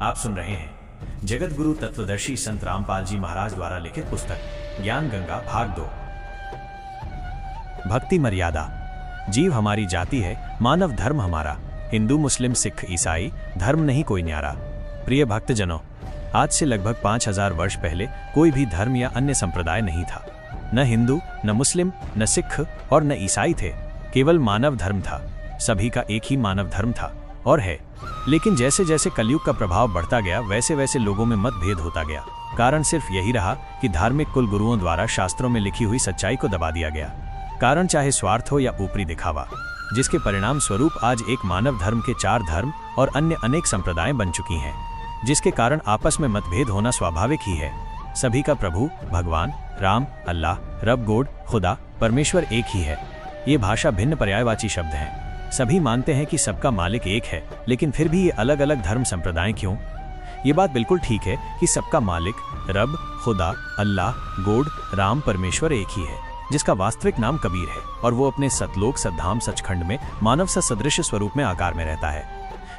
आप सुन रहे हैं जगत गुरु तत्वदर्शी संत रामपाल जी महाराज द्वारा लिखित पुस्तक ज्ञान गंगा भाग 2। भक्ति मर्यादा। जीव हमारी जाति है, मानव धर्म हमारा, हिंदू मुस्लिम सिख ईसाई धर्म नहीं कोई न्यारा। प्रिय भक्तजनों, आज से लगभग 5000 वर्ष पहले कोई भी धर्म या अन्य संप्रदाय नहीं था। न हिंदू, न मुस्लिम, न सिख और न ईसाई थे। केवल मानव धर्म था। सभी का एक ही मानव धर्म था और है। लेकिन जैसे जैसे कलयुग का प्रभाव बढ़ता गया वैसे वैसे लोगों में मतभेद होता गया। कारण सिर्फ यही रहा कि धार्मिक कुल गुरुओं द्वारा शास्त्रों में लिखी हुई सच्चाई को दबा दिया गया। कारण चाहे स्वार्थ हो या ऊपरी दिखावा, जिसके परिणाम स्वरूप आज एक मानव धर्म के 4 धर्म और अन्य अनेक संप्रदाय बन चुकी हैं, जिसके कारण आपस में मतभेद होना स्वाभाविक ही है। सभी का प्रभु भगवान राम, अल्लाह, रब, गॉड, खुदा, परमेश्वर एक ही है। ये भाषा भिन्न पर्यायवाची शब्द हैं। सभी मानते हैं कि सबका मालिक एक है, लेकिन फिर भी ये अलग अलग धर्म संप्रदाय क्यों? ये बात बिल्कुल ठीक है कि सबका मालिक रब, खुदा, अल्लाह, गॉड, राम, परमेश्वर एक ही है, जिसका वास्तविक नाम कबीर है और वो अपने सतलोक सद्धाम सचखंड में मानव सा सदृश स्वरूप में आकार में रहता है।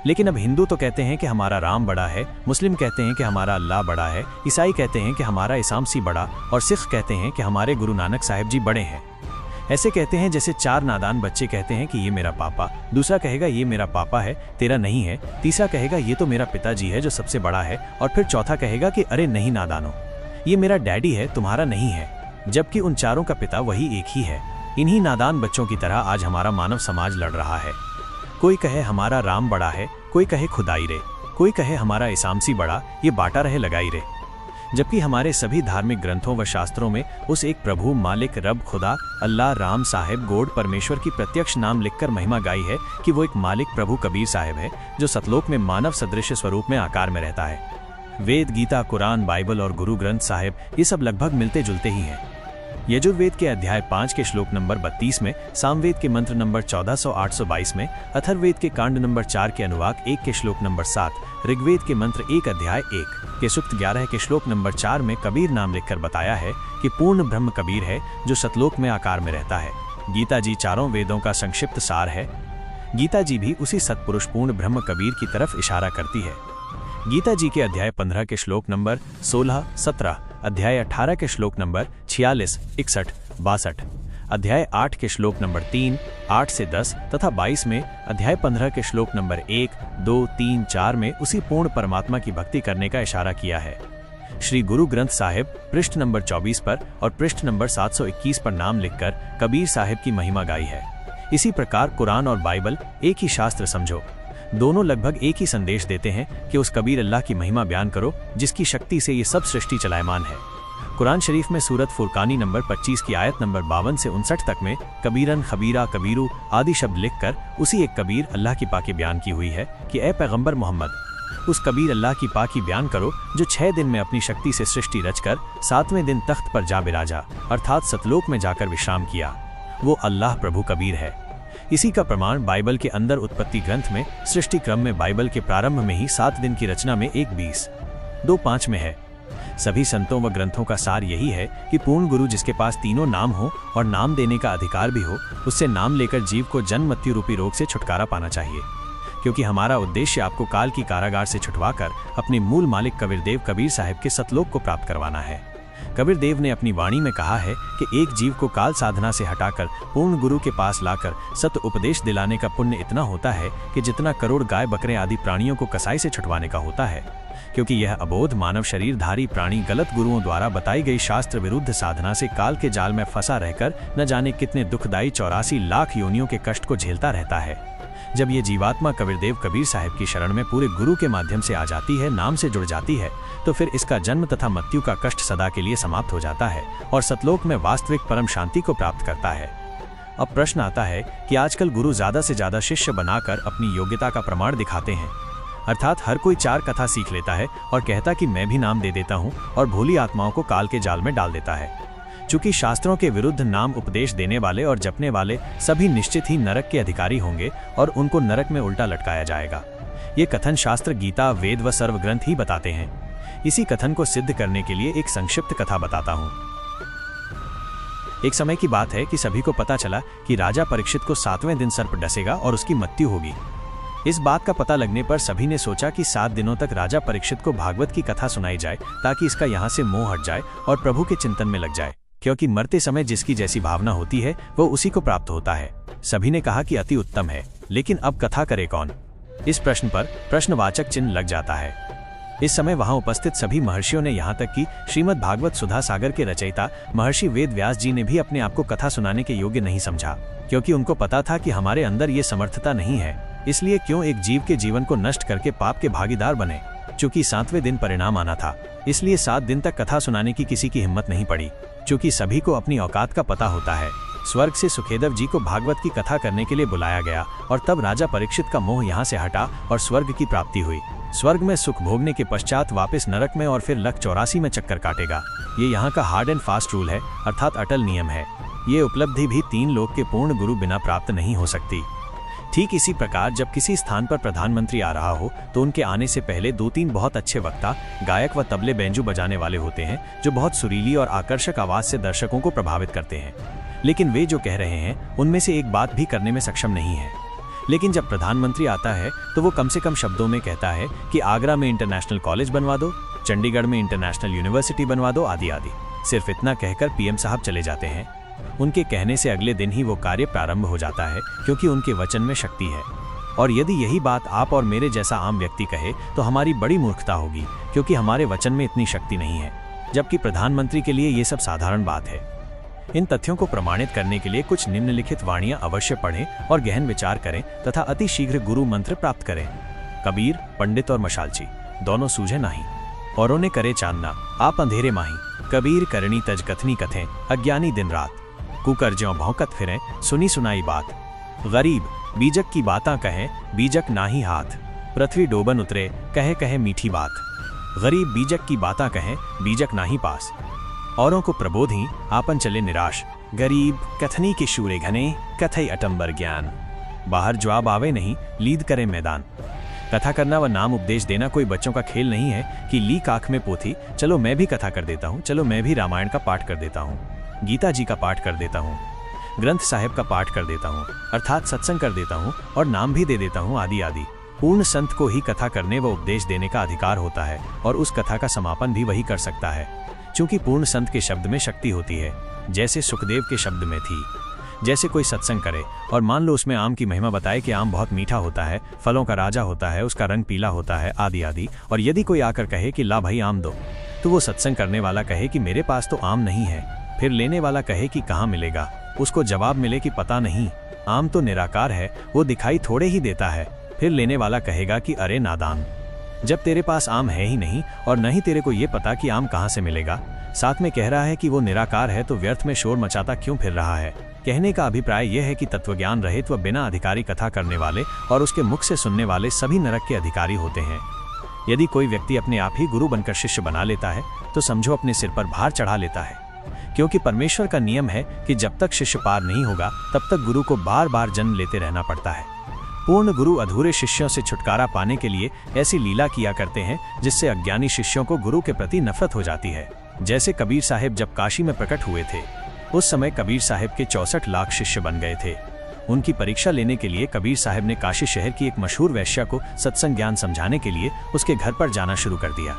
लेकिन अब हिंदू तो कहते हैं कि हमारा राम बड़ा है, मुस्लिम कहते हैं कि हमारा अल्लाह बड़ा है, ईसाई कहते हैं कि हमारा ईसा मसीह बड़ा और सिख कहते हैं कि हमारे गुरु नानक साहिब जी बड़े हैं। ऐसे कहते हैं जैसे 4 नादान बच्चे कहते हैं कि ये मेरा पापा, दूसरा कहेगा ये मेरा पापा है, तेरा नहीं है, तीसरा कहेगा ये तो मेरा पिताजी है जो सबसे बड़ा है, और फिर चौथा कहेगा कि अरे नहीं नादानो, ये मेरा डैडी है, तुम्हारा नहीं है, जबकि उन चारों का पिता वही एक ही है। इन्हीं नादान बच्चों की तरह आज हमारा मानव समाज लड़ रहा है। कोई कहे हमारा राम बड़ा है, कोई कहे खुदाई रे, कोई कहे हमारा ईसा मसीह बड़ा, ये बाटा रहे लगाई रे। जबकि हमारे सभी धार्मिक ग्रंथों व शास्त्रों में उस एक प्रभु मालिक रब खुदा अल्लाह राम साहिब गॉड परमेश्वर की प्रत्यक्ष नाम लिखकर महिमा गाई है कि वो एक मालिक प्रभु कबीर साहिब है जो सतलोक में मानव सदृश स्वरूप में आकार में रहता है। वेद, गीता, कुरान, बाइबल और गुरु ग्रंथ साहिब ये सब लगभग मिलते जुलते ही हैं। यजुर्वेद के अध्याय 5 के श्लोक नंबर 32 में, सामवेद के मंत्र नंबर 1422 में, अथर्ववेद के कांड नंबर 4 के अनुवाक 1 के श्लोक नंबर 7, ऋग्वेद के मंत्र 1 अध्याय 1 के सूक्त 11 के श्लोक नंबर 4 में कबीर नाम लिखकर बताया है कि पूर्ण ब्रह्म कबीर है जो सतलोक में आकार में रहता है। गीता जी चारों वेदों का संक्षिप्त सार है। गीता जी भी उसी सतपुरुष पूर्ण ब्रह्म कबीर की तरफ इशारा करती है। गीता जी के अध्याय 15 के श्लोक नंबर 16, 17, अध्याय 18 के श्लोक नंबर 46, 61, 62, अध्याय 8 के श्लोक नंबर 3, 8 से 10 तथा 22 में, अध्याय 15 के श्लोक नंबर 1, 2, 3, 4 में उसी पूर्ण परमात्मा की भक्ति करने का इशारा किया है। श्री गुरु ग्रंथ साहिब पृष्ठ नंबर 24 पर और पृष्ठ नंबर 721 पर नाम लिखकर कबीर साहिब की महिमा गाई है। इसी प्रकार कुरान और बाइबल एक ही शास्त्र समझो। दोनों लगभग एक ही संदेश देते हैं कि उस कबीर अल्लाह की महिमा बयान करो जिसकी शक्ति से ये सब सृष्टि चलायमान है। कुरान शरीफ में सूरत फुरकानी नंबर 25 की आयत नंबर 52 से 59 तक में कबीरन, खबीरा, कबीरू आदि शब्द लिखकर उसी एक कबीर अल्लाह की पाकी बयान की हुई है कि ए पैगंबर मोहम्मद, उस कबीर अल्लाह की पाकी बयान करो जो 6 दिन में अपनी शक्ति से सृष्टि रचकर 7वें दिन तख्त पर जा बिराजा अर्थात सतलोक में जाकर विश्राम किया। वो अल्लाह प्रभु कबीर है। इसी का प्रमाण बाइबल के अंदर उत्पत्ति ग्रंथ में सृष्टि क्रम में बाइबल के प्रारंभ में ही 7 दिन की रचना में 1:20-2:5 में है। सभी संतों व ग्रंथों का सार यही है कि पूर्ण गुरु जिसके पास तीनों नाम हो और नाम देने का अधिकार भी हो, उससे नाम लेकर जीव को जन्म मृत्यु रूपी रोग से छुटकारा पाना चाहिए। क्योंकि हमारा उद्देश्य आपको काल की कारागार से छुटवाकर अपने मूल मालिक कबीरदेव कबीर साहिब के सतलोक को प्राप्त करवाना है। कबीरदेव ने अपनी वाणी में कहा है कि एक जीव को काल साधना से हटाकर पूर्ण गुरु के पास लाकर सत्य उपदेश दिलाने का पुण्य इतना होता है कि जितना करोड़ गाय बकरे आदि प्राणियों को कसाई से छुटवाने का होता है। क्योंकि यह अबोध मानव शरीरधारी प्राणी गलत गुरुओं द्वारा बताई गई शास्त्र विरुद्ध साधना से काल के जाल में फंसा रहकर न जाने कितने दुखदायी 84 लाख योनियों के कष्ट को झेलता रहता है। जब ये जीवात्मा कबीरदेव कबीर साहिब की शरण में पूरे गुरु के माध्यम से आ जाती है, नाम से जुड़ जाती है, तो फिर इसका जन्म तथा मृत्यु का कष्ट सदा के लिए समाप्त हो जाता है और सतलोक में वास्तविक परम शांति को प्राप्त करता है। अब प्रश्न आता है कि आजकल गुरु ज्यादा से ज्यादा शिष्य बनाकर अपनी योग्यता का प्रमाण दिखाते हैं। अर्थात हर कोई 4 कथा सीख लेता है और कहता कि मैं भी नाम दे देता हूँ और भोली आत्माओं को काल के जाल में डाल देता है। चूंकि शास्त्रों के विरुद्ध नाम उपदेश देने वाले और जपने वाले सभी निश्चित ही नरक के अधिकारी होंगे और उनको नरक में उल्टा लटकाया जाएगा। ये कथन शास्त्र, गीता, वेद व सर्व ग्रंथ ही बताते हैं। इसी कथन को सिद्ध करने के लिए एक संक्षिप्त कथा बताता हूँ। एक समय की बात है कि सभी को पता चला कि राजा परीक्षित को 7वें दिन सर्प डसेगा और उसकी मृत्यु होगी। इस बात का पता लगने पर सभी ने सोचा कि 7 दिनों तक राजा परीक्षित को भागवत की कथा सुनाई जाए ताकि इसका यहाँ से मोह हट जाए और प्रभु के चिंतन में लग जाए, क्योंकि मरते समय जिसकी जैसी भावना होती है वो उसी को प्राप्त होता है। सभी ने कहा कि अति उत्तम है, लेकिन अब कथा करे कौन? इस प्रश्न पर प्रश्नवाचक चिन्ह लग जाता है। इस समय वहां उपस्थित सभी महर्षियों ने यहाँ तक कि श्रीमद् भागवत सुधा सागर के रचयिता महर्षि वेद व्यास जी ने भी अपने आप को कथा सुनाने के योग्य नहीं समझा, क्योंकि उनको पता था कि हमारे अंदर ये समर्थता नहीं है, इसलिए क्यों एक जीव के जीवन को नष्ट करके पाप के भागीदार बने। चूंकि 7वें दिन परिणाम आना था, इसलिए 7 दिन तक कथा सुनाने की किसी की हिम्मत नहीं पड़ी। चूंकि सभी को अपनी औकात का पता होता है, स्वर्ग से सुखेदेव जी को भागवत की कथा करने के लिए बुलाया गया और तब राजा परीक्षित का मोह यहाँ से हटा और स्वर्ग की प्राप्ति हुई। स्वर्ग में सुख भोगने के पश्चात वापस नरक में और फिर लख 84 में चक्कर काटेगा। ये यहाँ का हार्ड एंड फास्ट रूल है, अर्थात अटल नियम है। ये उपलब्धि भी 3 लोक के पूर्ण गुरु बिना प्राप्त नहीं हो सकती। ठीक इसी प्रकार जब किसी स्थान पर प्रधानमंत्री आ रहा हो तो उनके आने से पहले 2-3 बहुत अच्छे वक्ता, गायक व तबले बेंजू बजाने वाले होते हैं, जो बहुत सुरीली और आकर्षक आवाज से दर्शकों को प्रभावित करते हैं। लेकिन वे जो कह रहे हैं उनमें से एक बात भी करने में सक्षम नहीं है। लेकिन जब प्रधानमंत्री आता है तो वो कम से कम शब्दों में कहता है कि आगरा में इंटरनेशनल कॉलेज बनवा दो, चंडीगढ़ में इंटरनेशनल यूनिवर्सिटी बनवा दो, आदि आदि। सिर्फ इतना कहकर पीएम साहब चले जाते हैं। उनके कहने से अगले दिन ही वो कार्य प्रारंभ हो जाता है, क्योंकि उनके वचन में शक्ति है। और यदि यही बात आप और मेरे जैसा आम व्यक्ति कहे तो हमारी बड़ी मूर्खता होगी, क्योंकि हमारे वचन में इतनी शक्ति नहीं है, जबकि प्रधानमंत्री के लिए ये सब साधारण बात है। इन तथ्यों को प्रमाणित करने के लिए कुछ निम्नलिखित वाणियां अवश्य पढ़ें और गहन विचार करें तथा अति शीघ्र गुरु मंत्र प्राप्त करें। कबीर, पंडित और मशालची दोनों सूझे नाही, औरों ने करे चांदना, आप अंधेरे माही। कबीर करणी तज कथनी कथें, अज्ञानी दिन रात। कुकर ज्यों भौंकत फिरें, सुनी सुनाई बात। गरीब बीजक की बातां कहें, बीजक नाही हाथ। पृथ्वी डोबन उतरे, कहे कहे मीठी बात। गरीब बीजक की बातां कहें, बीजक नाही पास। औरों को प्रबोधी, आपन चले निराश। गरीब कथनी के शूरे घने, कथई अटंबर ज्ञान। बाहर जवाब आवे नहीं, लीद करे मैदान। कथा करना व नाम उपदेश देना कोई बच्चों का खेल नहीं है कि लीक आंख में पोथी, चलो मैं भी कथा कर देता हूँ, चलो मैं भी रामायण का पाठ कर देता हूँ, गीता जी का पाठ कर देता हूँ, ग्रंथ साहिब का पाठ कर देता हूँ, अर्थात सत्संग कर देता हूँ और नाम भी दे देता हूँ, आदि आदि। पूर्ण संत को ही कथा करने व उपदेश देने का अधिकार होता है और उस कथा का समापन भी वही कर सकता है। चूंकि पूर्ण संत के शब्द में शक्ति होती है, जैसे सुखदेव के शब्द में थी। जैसे कोई सत्संग करे और मान लो उसमें आम की महिमा बताए कि आम बहुत मीठा होता है, फलों का राजा होता है, उसका रंग पीला होता है, आदि आदि। और यदि कोई आकर कहे कि ला भाई आम दो, तो वो सत्संग करने वाला कहे कि मेरे पास तो आम नहीं है। फिर लेने वाला कहे कि कहाँ मिलेगा, उसको जवाब मिले कि पता नहीं, आम तो निराकार है, वो दिखाई थोड़े ही देता है। फिर लेने वाला कहेगा कि अरे नादान, जब तेरे पास आम है ही नहीं और न ही तेरे को ये पता कि आम कहाँ से मिलेगा, साथ में कह रहा है कि वो निराकार है, तो व्यर्थ में शोर मचाता क्यों फिर रहा है। कहने का अभिप्राय यह है कि तत्वज्ञान रहित व बिना अधिकारी कथा करने वाले और उसके मुख से सुनने वाले सभी नरक के अधिकारी होते हैं। यदि कोई व्यक्ति अपने आप ही गुरु बनकर शिष्य बना लेता है तो समझो अपने सिर पर भार चढ़ा लेता है, क्योंकि परमेश्वर का नियम है कि जब तक शिष्य पार नहीं होगा तब तक गुरु को बार बार जन्म लेते रहना पड़ता है। पूर्ण गुरु अधूरे शिष्यों से छुटकारा पाने के लिए ऐसी लीला किया करते हैं जिससे अज्ञानी शिष्यों को गुरु के प्रति नफरत हो जाती है। जैसे कबीर साहिब जब काशी में प्रकट हुए थे, उस समय कबीर साहिब के 64 लाख शिष्य बन गए थे। उनकी परीक्षा लेने के लिए कबीर साहिब ने काशी शहर की एक मशहूर वैश्या को सत्संग ज्ञान समझाने के लिए उसके घर पर जाना शुरू कर दिया,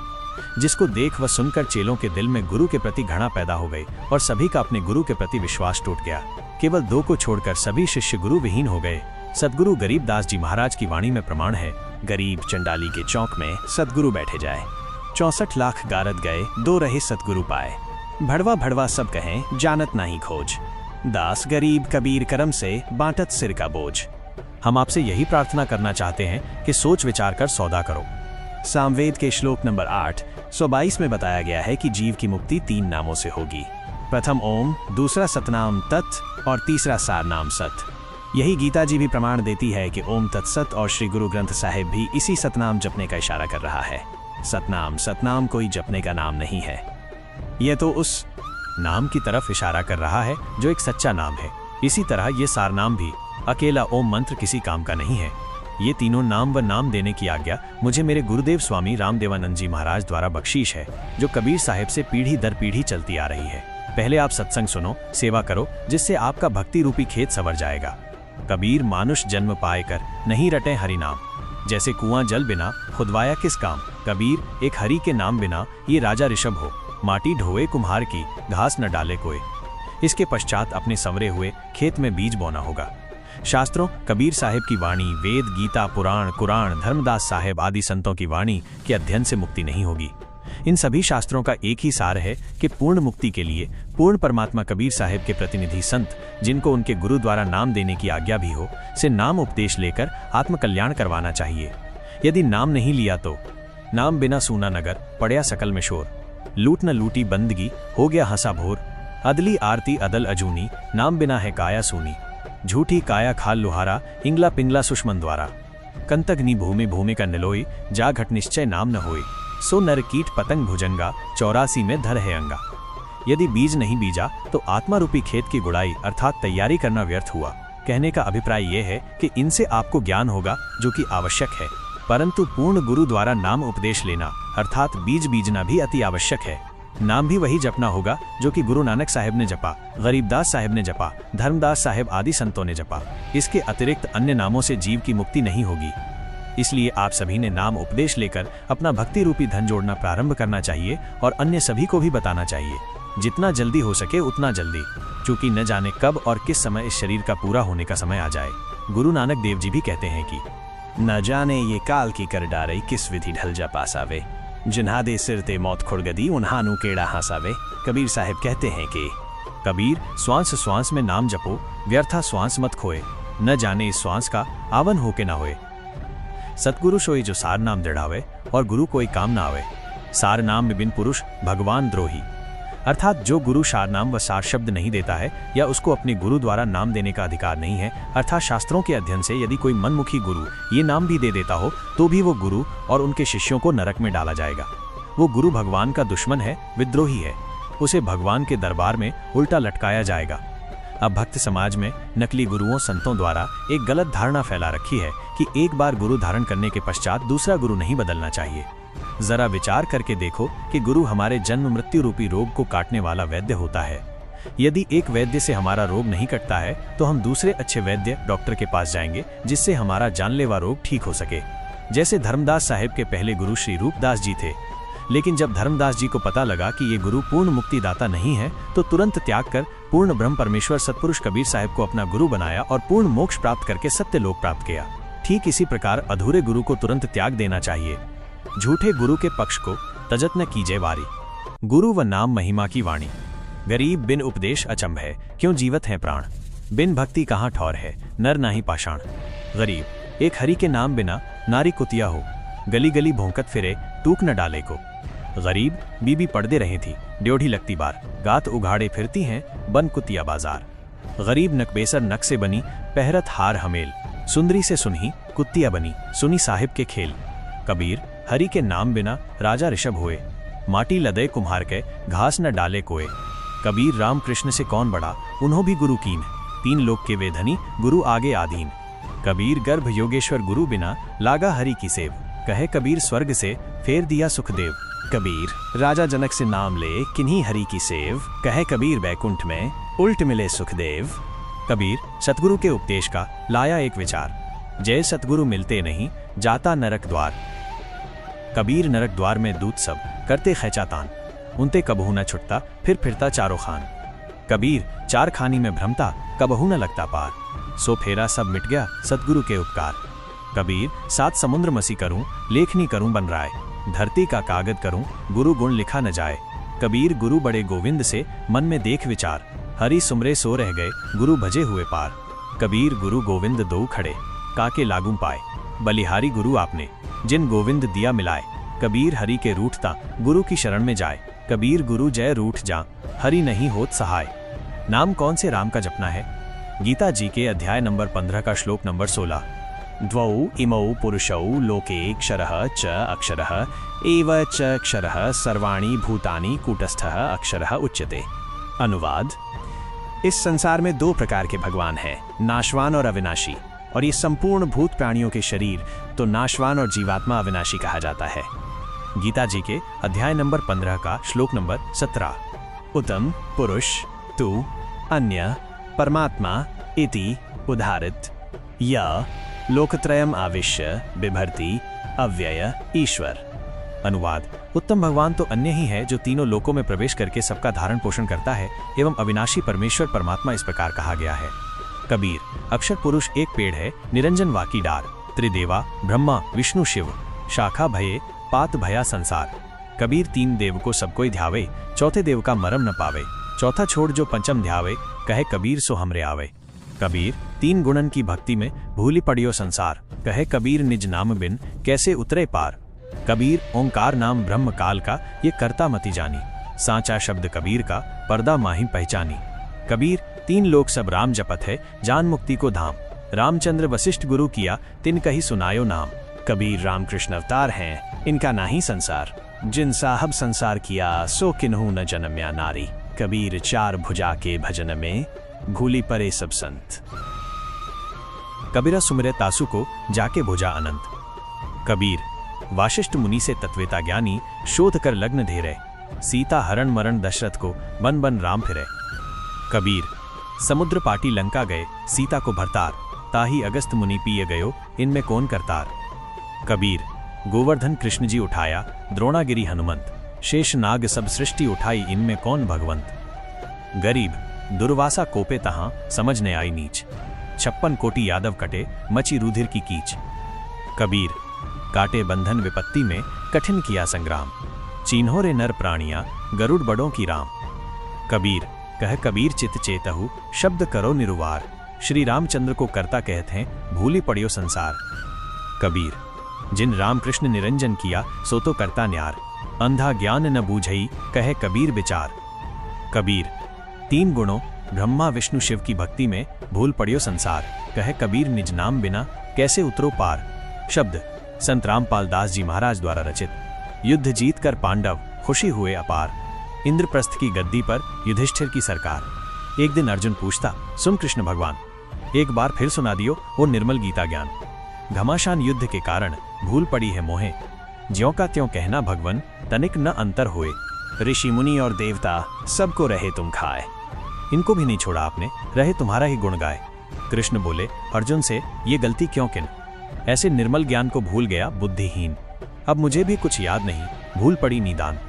जिसको देख व सुनकर चेलों के दिल में गुरु के प्रति घृणा पैदा हो गई और सभी का अपने गुरु के प्रति विश्वास टूट गया। केवल 2 को छोड़कर सभी शिष्य गुरु विहीन हो गए। सदगुरु गरीबदास जी महाराज की वाणी में प्रमाण है, गरीब चंडाली के चौक में सदगुरु बैठे जाए, 64 लाख गारद गए, 2 रहे सतगुरु पाए। भड़वा भड़वा सब कहें, जानत नाही खोज, दास गरीब कबीर करम से बांटत सिर का बोझ। हम आपसे यही प्रार्थना करना चाहते हैं कि सोच विचार कर सौदा करो। सामवेद के श्लोक नंबर 822 में बताया गया है कि जीव की मुक्ति 3 नामों से होगी। प्रथम ओम, दूसरा सतनाम तत् और तीसरा सारनाम सत। यही गीता जी भी प्रमाण देती है कि ओम तत्सत और श्री गुरु ग्रंथ साहिब भी इसी सतनाम जपने का इशारा कर रहा है। सतनाम कोई जपने का नाम नहीं है, यह तो उस नाम की तरफ इशारा कर रहा है जो एक सच्चा नाम है। इसी तरह ये सारनाम भी अकेला ओम मंत्र किसी काम का नहीं है। ये तीनों नाम व नाम देने की आज्ञा मुझे मेरे गुरुदेव स्वामी रामदेवानंद जी महाराज द्वारा बख्शीश है, जो कबीर साहिब से पीढ़ी दर पीढ़ी चलती आ रही है। पहले आप सत्संग सुनो, सेवा करो, जिससे आपका भक्ति रूपी खेत संवर जाएगा। कबीर मानुष जन्म पाए कर नहीं रटे हरि नाम, जैसे कुआं जल बिना खुदवाया किस काम। कबीर, एक हरि के नाम बिना ये राजा ऋषभ हो, माटी ढोए कुम्हार की, घास न डाले कोई। इसके पश्चात अपने संवरे हुए खेत में बीज बोना होगा। शास्त्रों, कबीर साहिब की वाणी, वेद, गीता, पुराण, कुरान, धर्मदास साहिब आदि संतों की वाणी के अध्ययन से मुक्ति नहीं होगी। इन सभी शास्त्रों का एक ही सार है कि पूर्ण मुक्ति के लिए पूर्ण परमात्मा कबीर साहिब के प्रतिनिधि संत, जिनको उनके गुरु द्वारा नाम देने की आज्ञा भी हो, से नाम उपदेश लेकर आत्मकल्याण करवाना चाहिए। यदि नाम नहीं लिया तो नाम बिना सूना नगर, पड़या सकल में शोर। लूट न लूटी बंदगी, हो गया हंसा भोर। अदली आरती अदल अजूनी, नाम बिना है काया सूनी। झूठी काया खाल लुहारा, इंगला पिंगला सुषमन द्वारा। कंतग्नि भूमि भूमि का निलोई, जा घट निश्चय नाम न होई। सो नर कीट पतंग भुजंगा, 84 में धर है अंगा। यदि बीज नहीं बीजा तो आत्मा रूपी खेत की गुड़ाई अर्थात तैयारी करना व्यर्थ हुआ। कहने का अभिप्राय यह है कि इनसे आपको ज्ञान होगा जो कि आवश्यक है, परंतु पूर्ण गुरु द्वारा नाम उपदेश लेना अर्थात बीज बीजना भी अति आवश्यक है। नाम भी वही जपना होगा जो कि गुरु नानक साहिब ने जपा, गरीबदास साहिब ने जपा, धर्मदास साहिब आदि संतों ने जपा। इसके अतिरिक्त अन्य नामों से जीव की मुक्ति नहीं होगी। इसलिए आप सभी ने नाम उपदेश लेकर अपना भक्ति रूपी धन जोड़ना प्रारंभ करना चाहिए और अन्य सभी को भी बताना चाहिए, जितना जल्दी हो सके उतना जल्दी, क्योंकि न जाने कब और किस समय इस शरीर का पूरा होने का समय आ जाए। गुरु नानक देव जी भी कहते हैं कि न जाने ये काल की कर डारे, किस विधि ढल जा पासावे। जिन्हा दे सिर ते मौत खुड़गदी, उन्हानु केड़ा हासावे। कबीर साहिब कहते हैं कि कबीर, श्वास श्वास में नाम जपो, व्यर्था श्वास मत खोए। न जाने इस श्वास का आवन हो के ना होए। सतगुरु सोई जो सार नाम दृढ़ावे, और गुरु कोई काम ना आवे। सार नाम विपिन पुरुष भगवान द्रोही, अर्थात जो गुरु सार नाम व सार शब्द नहीं देता है या उसको अपने गुरु द्वारा नाम देने का अधिकार नहीं है, अर्थात शास्त्रों के अध्ययन से यदि कोई मनमुखी गुरु ये नाम भी दे देता हो तो भी वो गुरु और उनके शिष्यों को नरक में डाला जाएगा। वो गुरु भगवान का दुश्मन है, विद्रोही है, उसे भगवान के दरबार में उल्टा लटकाया जाएगा। अब भक्त समाज में नकली गुरुओं संतों द्वारा एक गलत धारणा फैला रखी है कि एक बार गुरु धारण करने के पश्चात दूसरा गुरु नहीं बदलना चाहिए। जरा विचार करके देखो कि गुरु हमारे जन्म मृत्यु रूपी रोग को काटने वाला वैद्य होता है। यदि एक वैद्य से हमारा रोग नहीं कटता है तो हम दूसरे अच्छे वैद्य डॉक्टर के पास जाएंगे, जिससे हमारा जानलेवा रोग ठीक हो सके। जैसे धर्मदास साहिब के पहले गुरु श्री रूपदास जी थे, लेकिन जब धर्मदास जी को पता लगा कि ये गुरु पूर्ण मुक्तिदाता नहीं है तो तुरंत त्याग कर पूर्ण ब्रह्म परमेश्वर सतपुरुष कबीर साहिब को अपना गुरु बनाया और पूर्ण मोक्ष प्राप्त करके सत्य लोक प्राप्त किया। ठीक इसी प्रकार अधूरे गुरु को तुरंत त्याग देना चाहिए। झूठे गुरु के पक्ष को तजत न कीजिए वारी। गुरु व नाम महिमा की वाणी। गरीब बिन उपदेश अचंभ है, क्यों जीवत है प्राण। बिन भक्ति कहाँ ठौर है, नर नाही पाषाण। गरीब, एक हरि के नाम बिना नारी कुतिया हो, गली गली भौंकत फिरे, टूक न डाले को। गरीब, बीबी पड़दे रही थी, ड्योढ़ी लगती बार, गात उघाड़े फिरती हैं, बन कुतिया बाजार। गरीब नकबेसर नक से बनी, पहरत हार हमेल, सुंदरी से सुनही, कुतिया बनी, सुनी साहिब के खेल। कबीर, हरि के नाम बिना राजा ऋषभ हुए, माटी लदे कुम्हार के, घास न डाले कोए। कबीर, राम कृष्ण से कौन बड़ा, उन्हों भी गुरु कीन, तीन लोक के वे धनी, गुरु आगे आधीन। कबीर, गर्भ योगेश्वर गुरु बिना, लागा हरि की सेव। कहे कबीर, स्वर्ग से फेर दिया सुखदेव। कबीर, राजा जनक से नाम ले, किन्हीं हरि की सेव। कहे कबीर, बैकुंठ में उल्ट मिले सुखदेव। कबीर, सतगुरु के उपदेश का लाया एक विचार, जय सतगुरु मिलते नहीं, जाता नरक द्वार। कबीर, नरक द्वार में दूत सब करते खैचातान, उनते कबहू न छुटता, फिर फिरता चारों खान। कबीर, चार खानी में भ्रमता, कबहू न लगता पार, सो फेरा सब मिट गया सतगुरु के उपकार। कबीर, सात समुद्र मसी करूं, लेखनी करूं बन राय, धरती का कागज करूं, गुरु गुण लिखा न जाए। कबीर, गुरु बड़े गोविंद से मन में देख विचार, हरि सुमरे सो रह गए, गुरु भजे हुए पार। कबीर, गुरु गोविंद दो खड़े, काके लागू पाए, बलिहारी गुरु आपने, जिन गोविंद दिया मिलाए। कबीर, हरि के रूठता, गुरु की शरण में जाए। कबीर, गुरु जय रूठ जा, हरि नहीं होत सहाय। नाम कौन से राम का जपना है? गीता जी के अध्याय नंबर 15 का श्लोक नंबर 16। द्वौ इमौ पुरुषौ लोके क्षरः च अक्षरः एव च क्षरः सर्वाणि भूतानि कूटस्थः अक्षरः उच्यते। अनुवाद: इस संसार में दो प्रकार के भगवान हैं, नाशवान और अविनाशी, और ये संपूर्ण भूत प्राणियों के शरीर तो नाशवान और जीवात्मा अविनाशी कहा जाता है। गीता जी के अध्याय नंबर 15 का श्लोक नंबर 17। उत्तम पुरुष तु अन्य परमात्मा इति उदाहरित य लोकत्रयम आविश्य बिभर्ति अव्यय ईश्वर। अनुवाद। उत्तम भगवान तो अन्य ही है जो तीनों लोकों में प्रवेश करके सबका धारण पोषण करता है एवं अविनाशी परमेश्वर परमात्मा इस प्रकार कहा गया है। कबीर। अक्षर पुरुष एक पेड़ है, निरंजन वाकी डार, त्रिदेवा ब्रह्मा विष्णु शिव, शाखा भये पात भया संसार। कबीर तीन देव को सब कोई ध्यावे, चौथे देव का मरम न पावे, चौथा छोड़ जो पंचम ध्यावे, कहे कबीर सो हमरे आवे। कबीर। तीन गुणन की भक्ति में भूली पड़ियो संसार, कहे कबीर निज नाम बिन कैसे उतरे पार। कबीर। ओंकार नाम ब्रह्म काल का ये करता मति जानी, सांचा शब्द कबीर का पर्दा माही पहचानी। कबीर। तीन लोक सब राम जपत है, जान मुक्ति को धाम, रामचंद्र वशिष्ठ गुरु किया तिन कही सुनायो नाम। कबीर। रामकृष्ण अवतार हैं, इनका नाही संसार, जिन साहब संसार किया सो किन्हू न जन्म्या नारी। कबीर। चार भुजा के भजन में भूली परे सब संत। कबीरा सुमिरे तासु को जाके भुजा अनंत। कबीर। वाशिष्ठ मुनि से तत्वेता ज्ञानी, शोध कर लग्न धेरे, सीता हरण मरण दशरथ को बन बन राम फिरे। कबीर। समुद्र पाटी लंका गए, सीता को भरतार, ताही अगस्त मुनि पिए गयो, इनमें कौन करतार। कबीर। गोवर्धन कृष्ण जी उठाया, द्रोणागिरी हनुमंत, शेष नाग सब सृष्टि उठाई, इनमें कौन भगवंत। गरीब। दुर्वासा कोपे तहां, समझ ने आई नीच, 56 कोटि यादव कटे, मची रुधिर की कीच। कबीर। काटे बंधन विपत्ति में, कठिन किया संग्राम, चीन्हो रे नर प्राणिया, गरुड़ बड़ों की राम। कबीर। कह कबीर चित चेतहु, शब्द करो निरुवार, श्री रामचंद्र को करता कहते हैं, भूली पड़ियो संसार। कबीर। जिन रामकृष्ण निरंजन किया, सो तो करता न्यार, अंधा ज्ञान न बूझई, कहे कबीर विचार। कबीर। तीन गुणों ब्रह्मा विष्णु शिव की भक्ति में भूल पड़ियो संसार, कहे कबीर निज नाम बिना कैसे उतरो पार। शब्द संत रामपाल दास जी महाराज द्वारा रचित। युद्ध जीत कर पांडव खुशी हुए अपार, इंद्रप्रस्थ की गद्दी पर युधिष्ठिर की सरकार। एक दिन अर्जुन पूछता, सुन कृष्ण भगवान, एक बार फिर सुना दियो वो निर्मल गीता ज्ञान। घमासान युद्ध के कारण भूल पड़ी है मोहे, ज्यों का त्यों कहना भगवन, तनिक न अंतर हुए। ऋषि मुनि और देवता सबको रहे तुम खाए, इनको भी नहीं छोड़ा आपने, रहे तुम्हारा ही गुण गाए। कृष्ण बोले अर्जुन से, ये गलती क्यों किन, ऐसे निर्मल ज्ञान को भूल गया बुद्धिहीन। अब मुझे भी कुछ याद नहीं, भूल पड़ी निदान,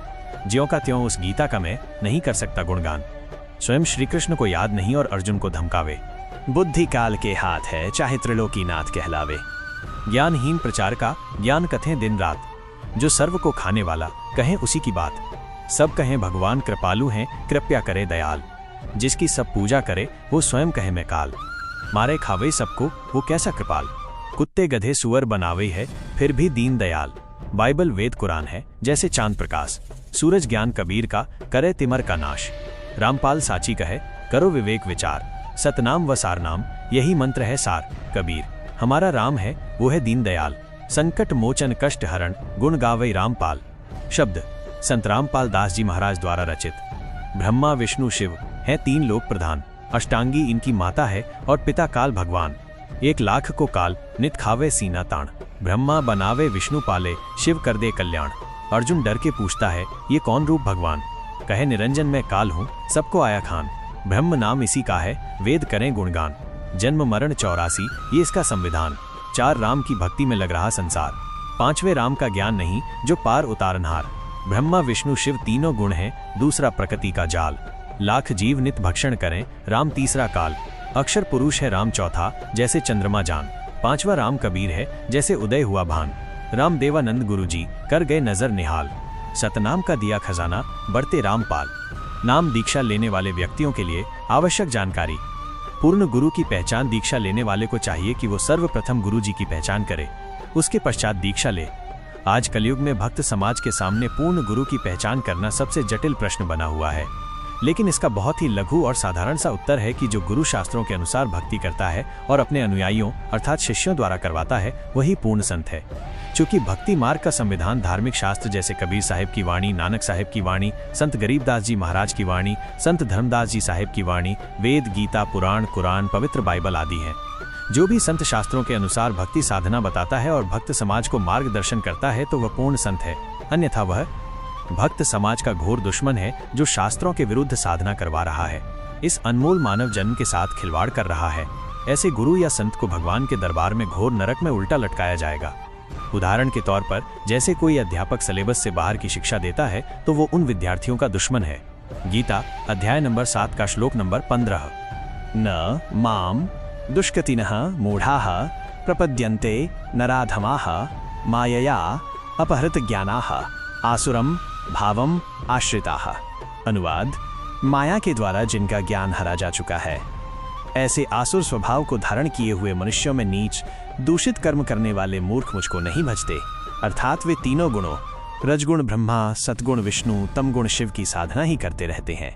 ज्यों का त्यों उस गीता का मैं नहीं कर सकता गुणगान। स्वयं श्री कृष्ण को याद नहीं और अर्जुन को धमकावे। बुद्धि काल के हाथ है, चाहे त्रिलोकीनाथ कहलावे। ज्ञानहीन प्रचार का ज्ञान कथें दिन रात, जो सर्व को खाने वाला कहें उसी की बात। सब कहें भगवान कृपालु हैं, कृपया करे दयाल, जिसकी सब पूजा करे वो स्वयं कहे मैं काल। मारे खावे सबको वो कैसा कृपाल, कुत्ते गधे सुअर बनावे है फिर भी दीन दयाल। बाइबल वेद कुरान है जैसे चांद प्रकाश, सूरज ज्ञान कबीर का करे तिमर का नाश। रामपाल साची कहे करो विवेक विचार, सतनाम व सारनाम यही मंत्र है सार। कबीर। हमारा राम है वो है दीन दयाल, संकट मोचन कष्ट हरण, गुण गावे रामपाल। शब्द संत रामपाल दास जी महाराज द्वारा रचित। ब्रह्मा विष्णु शिव हैं तीन लोक प्रधान, अष्टांगी इनकी माता है और पिता काल भगवान। 1 लाख को काल नित खावे सीना ताण, ब्रह्मा बनावे विष्णु पाले, शिव कर दे कल्याण। अर्जुन डर के पूछता है ये कौन रूप भगवान, कहे निरंजन मैं काल हूँ सबको आया खान। ब्रह्म नाम इसी का है वेद करें गुणगान, जन्म मरण 84 ये इसका संविधान। 4 राम की भक्ति में लग रहा संसार, 5वें राम का ज्ञान नहीं जो पार उतारनहार। ब्रह्मा विष्णु शिव तीनों गुण हैं, दूसरा प्रकृति का जाल। लाख जीव नित भक्षण करें, राम तीसरा काल। अक्षर पुरुष है राम चौथा, जैसे चंद्रमा जान। 5वां राम कबीर है जैसे उदय हुआ भान। राम देवानंद गुरु जी कर गए नजर निहाल, सतनाम का दिया खजाना बढ़ते रामपाल। नाम दीक्षा लेने वाले व्यक्तियों के लिए आवश्यक जानकारी। पूर्ण गुरु की पहचान दीक्षा लेने वाले को चाहिए कि वो सर्वप्रथम गुरु जी की पहचान करे, उसके पश्चात दीक्षा ले। आज कलयुग में भक्त समाज के सामने पूर्ण गुरु की पहचान करना सबसे जटिल प्रश्न बना हुआ है, लेकिन इसका बहुत ही लघु और साधारण सा उत्तर है कि जो गुरु शास्त्रों के अनुसार भक्ति करता है और अपने अनुयायियों अर्थात शिष्यों द्वारा करवाता है वही पूर्ण संत है। चूंकि भक्ति मार्ग का संविधान धार्मिक शास्त्र जैसे कबीर साहिब की वाणी, नानक साहिब की वाणी, संत गरीबदास जी महाराज की वाणी, संत धर्मदास जी साहिब की वाणी, वेद गीता पुराण कुरान पवित्र बाइबल आदि हैं। जो भी संत शास्त्रों के अनुसार भक्ति साधना बताता है और भक्त समाज को मार्गदर्शन करता है तो वह पूर्ण संत है, अन्यथा वह भक्त समाज का घोर दुश्मन है जो शास्त्रों के विरुद्ध साधना करवा रहा है, इस अनमोल मानव जन्म के साथ खिलवाड़ कर रहा है। ऐसे गुरु या संत को भगवान के दरबार में घोर नरक में उल्टा लटकाया जाएगा। उदाहरण के तौर पर जैसे कोई अध्यापक सिलेबस से बाहर की शिक्षा देता है तो वो उन विद्यार्थियों का दुश्मन है। गीता अध्याय नंबर 7 का श्लोक नंबर 15। न माम दुष्कृतिनः मूढ़ाः प्रपद्यन्ते नराधमाः मायया अपहृत ज्ञानाः आसुरम भावम आश्रिताः। अनुवाद, माया के द्वारा जिनका ज्ञान हरा जा चुका है, ऐसे आसुर स्वभाव को धारण किए हुए मनुष्यों में नीच दूषित कर्म करने वाले मूर्ख मुझको नहीं भजते, अर्थात वे तीनों गुणों रजगुण ब्रह्मा, सतगुण विष्णु, तमगुण शिव की साधना ही करते रहते हैं।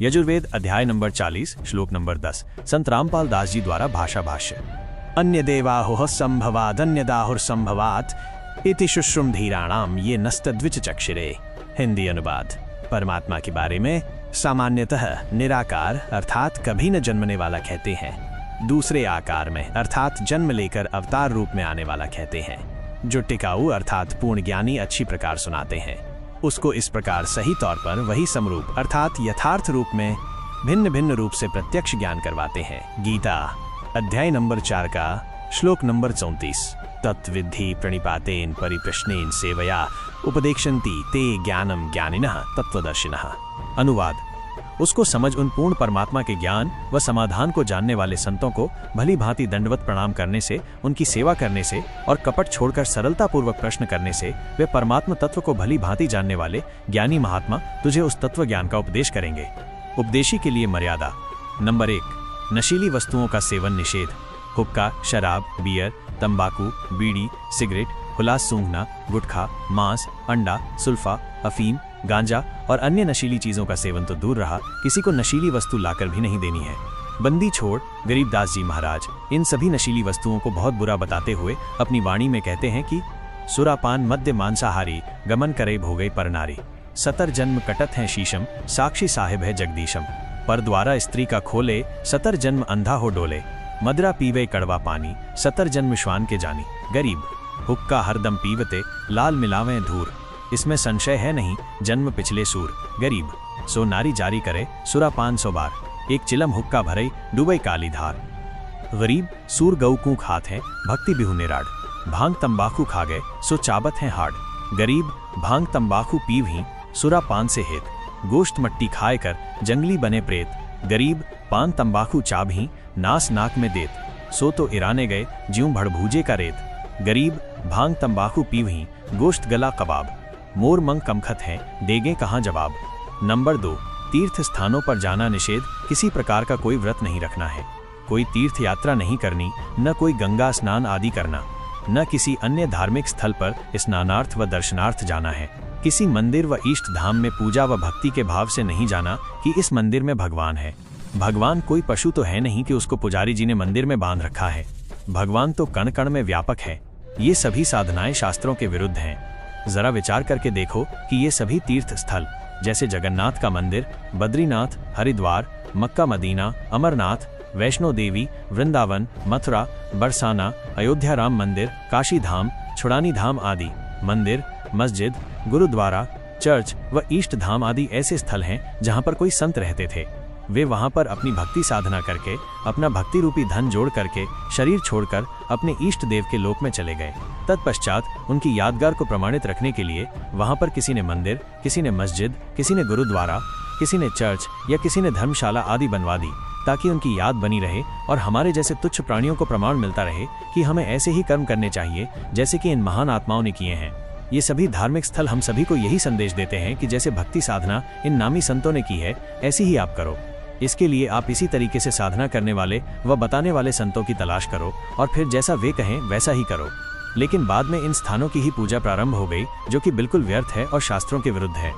यजुर्वेद अध्याय नंबर 40 श्लोक नंबर 10 संत रामपाल दास जी द्वारा भाषा भाष्य। अन्य देवाहुः संभवादन्यदाहुर संभवात इति शुश्रुम धीराणाम ये नस्तद्विच चक्षुरे। हिंदी अनुवाद, परमात्मा के बारे में सामान्यतः निराकार अर्थात कभी न जन्मने वाला कहते हैं, दूसरे आकार में अर्थात जन्म लेकर अवतार रूप में आने वाला कहते हैं। जो टिकाऊ अर्थात पूर्ण ज्ञानी अच्छी प्रकार सुनाते हैं, उसको इस प्रकार सही तौर पर वही समरूप अर्थात यथार्थ रूप में भिन्न भिन्न रूप से प्रत्यक्ष ज्ञान करवाते हैं। गीता अध्याय नंबर 4 का श्लोक नंबर 34। तत्विद्धि प्रणिपातेन परिप्रश्नेन सेवया उपदेक्षन्ति ते ज्ञानम ज्ञानिनः तत्वदर्शिनः। अनुवाद, उसको समझ उन पूर्ण परमात्मा के ज्ञान व समाधान को जानने वाले संतों को भली भांति दंडवत प्रणाम करने से, उनकी सेवा करने से और कपट छोड़कर सरलता पूर्वक प्रश्न करने से वे परमात्मा तत्व को भली भांति जानने वाले ज्ञानी महात्मा तुझे उस तत्व ज्ञान का उपदेश करेंगे। उपदेशी के लिए मर्यादा। नंबर 1, नशीली वस्तुओं का सेवन निषेध। हुक्का, शराब, बियर, तंबाकू, बीड़ी, सिगरेट, हुलास सूंघना, गुटखा, मांस, अंडा, सुल्फा, अफीम, गांजा और अन्य नशीली चीजों का सेवन तो दूर रहा, किसी को नशीली वस्तु लाकर भी नहीं देनी है। बंदी छोड़ गरीबदास जी महाराज इन सभी नशीली वस्तुओं को बहुत बुरा बताते हुए अपनी वाणी में कहते हैं कि सुरापान मद्य मांसाहारी गमन करे भोगे पर नारी। 70 जन्म कटत हैं शीशम, साक्षी साहिब है जगदीशम। पर द्वारा स्त्री का खोले, 70 जन्म अंधा हो डोले। मदरा पीवे कड़वा पानी, 70 जन्म श्वान के जानी। गरीब हुक्का हरदम पीवते, लाल मिलावें धूर। इसमें संशय है नहीं, जन्म पिछले सूर। गरीब सो नारी जारी करे, सुरापान 100 बार। एक चिलम हुक्का भरे, डूबे काली धार। गरीब सूर गऊ खात हैं, भक्ति बिहू निराड़। भांग तंबाकू खा गए, सो चाबत हैं हाड़। गरीब भांग तंबाकू पीव ही, सुरा पान से हेत। गोश्त मट्टी खाए कर, जंगली बने प्रेत। गरीब पान तंबाकू चाब ही, नास नाक में देत। सो तो इराने गए, ज्यूं भड़भूजे का रेत। गरीब भांग तंबाकू पीव ही, गोश्त गला कबाब। मोर मंग कमखत हैं, देगे कहाँ जवाब। नंबर 2, तीर्थ स्थानों पर जाना निषेध। किसी प्रकार का कोई व्रत नहीं रखना है, कोई तीर्थ यात्रा नहीं करनी, न कोई गंगा स्नान आदि करना, न किसी अन्य धार्मिक स्थल पर स्नानार्थ व दर्शनार्थ जाना है। किसी मंदिर व इष्ट धाम में पूजा व भक्ति के भाव से नहीं जाना कि इस मंदिर में भगवान है। भगवान कोई पशु तो है नहीं कि उसको पुजारी जी ने मंदिर में बांध रखा है। भगवान तो कण कण में व्यापक है। ये सभी साधनाएं शास्त्रों के विरुद्ध हैं। जरा विचार करके देखो कि ये सभी तीर्थ स्थल जैसे जगन्नाथ का मंदिर, बद्रीनाथ, हरिद्वार, मक्का मदीना, अमरनाथ, वैष्णो देवी, वृंदावन, मथुरा, बरसाना, अयोध्या राम मंदिर, काशी धाम, छुड़ानी धाम आदि मंदिर, मस्जिद, गुरुद्वारा, चर्च व इष्ट धाम आदि ऐसे स्थल हैं जहाँ पर कोई संत रहते थे। वे वहाँ पर अपनी भक्ति साधना करके, अपना भक्ति रूपी धन जोड़ करके शरीर छोड़कर अपने इष्ट देव के लोक में चले गए। तत्पश्चात उनकी यादगार को प्रमाणित रखने के लिए वहाँ पर किसी ने मंदिर, किसी ने मस्जिद, किसी ने गुरुद्वारा, किसी ने चर्च या किसी ने धर्मशाला आदि बनवा दी, ताकि उनकी याद बनी रहे और हमारे जैसे तुच्छ प्राणियों को प्रमाण मिलता रहे कि हमें ऐसे ही कर्म करने चाहिए जैसे कि इन महान आत्माओं ने किए हैं। ये सभी धार्मिक स्थल हम सभी को यही संदेश देते हैं कि जैसे भक्ति साधना इन नामी संतों ने की है, ऐसी ही आप करो। इसके लिए आप इसी तरीके से साधना करने वाले व बताने वाले संतों की तलाश करो और फिर जैसा वे कहें वैसा ही करो। लेकिन बाद में इन स्थानों की ही पूजा प्रारंभ हो गई, जो कि बिल्कुल व्यर्थ है और शास्त्रों के विरुद्ध है।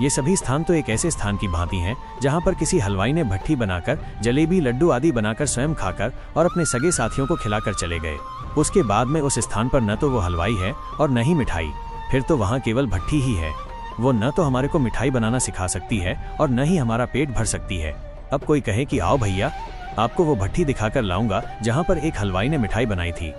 ये सभी स्थान तो एक ऐसे स्थान की भांति हैं जहाँ पर किसी हलवाई ने भट्ठी बनाकर जलेबी, लड्डू आदि बनाकर स्वयं खाकर और अपने सगे साथियों को खिलाकर चले गए। उसके बाद में उस स्थान पर न तो वो हलवाई है और न ही मिठाई, फिर तो वहाँ केवल भट्ठी ही है। वो न तो हमारे को मिठाई बनाना सिखा सकती है और न ही हमारा पेट भर सकती है। अब कोई कहे कि आओ भैया, आपको वो भट्ठी दिखाकर लाऊंगा जहाँ पर एक हलवाई ने मिठाई बनाई थी।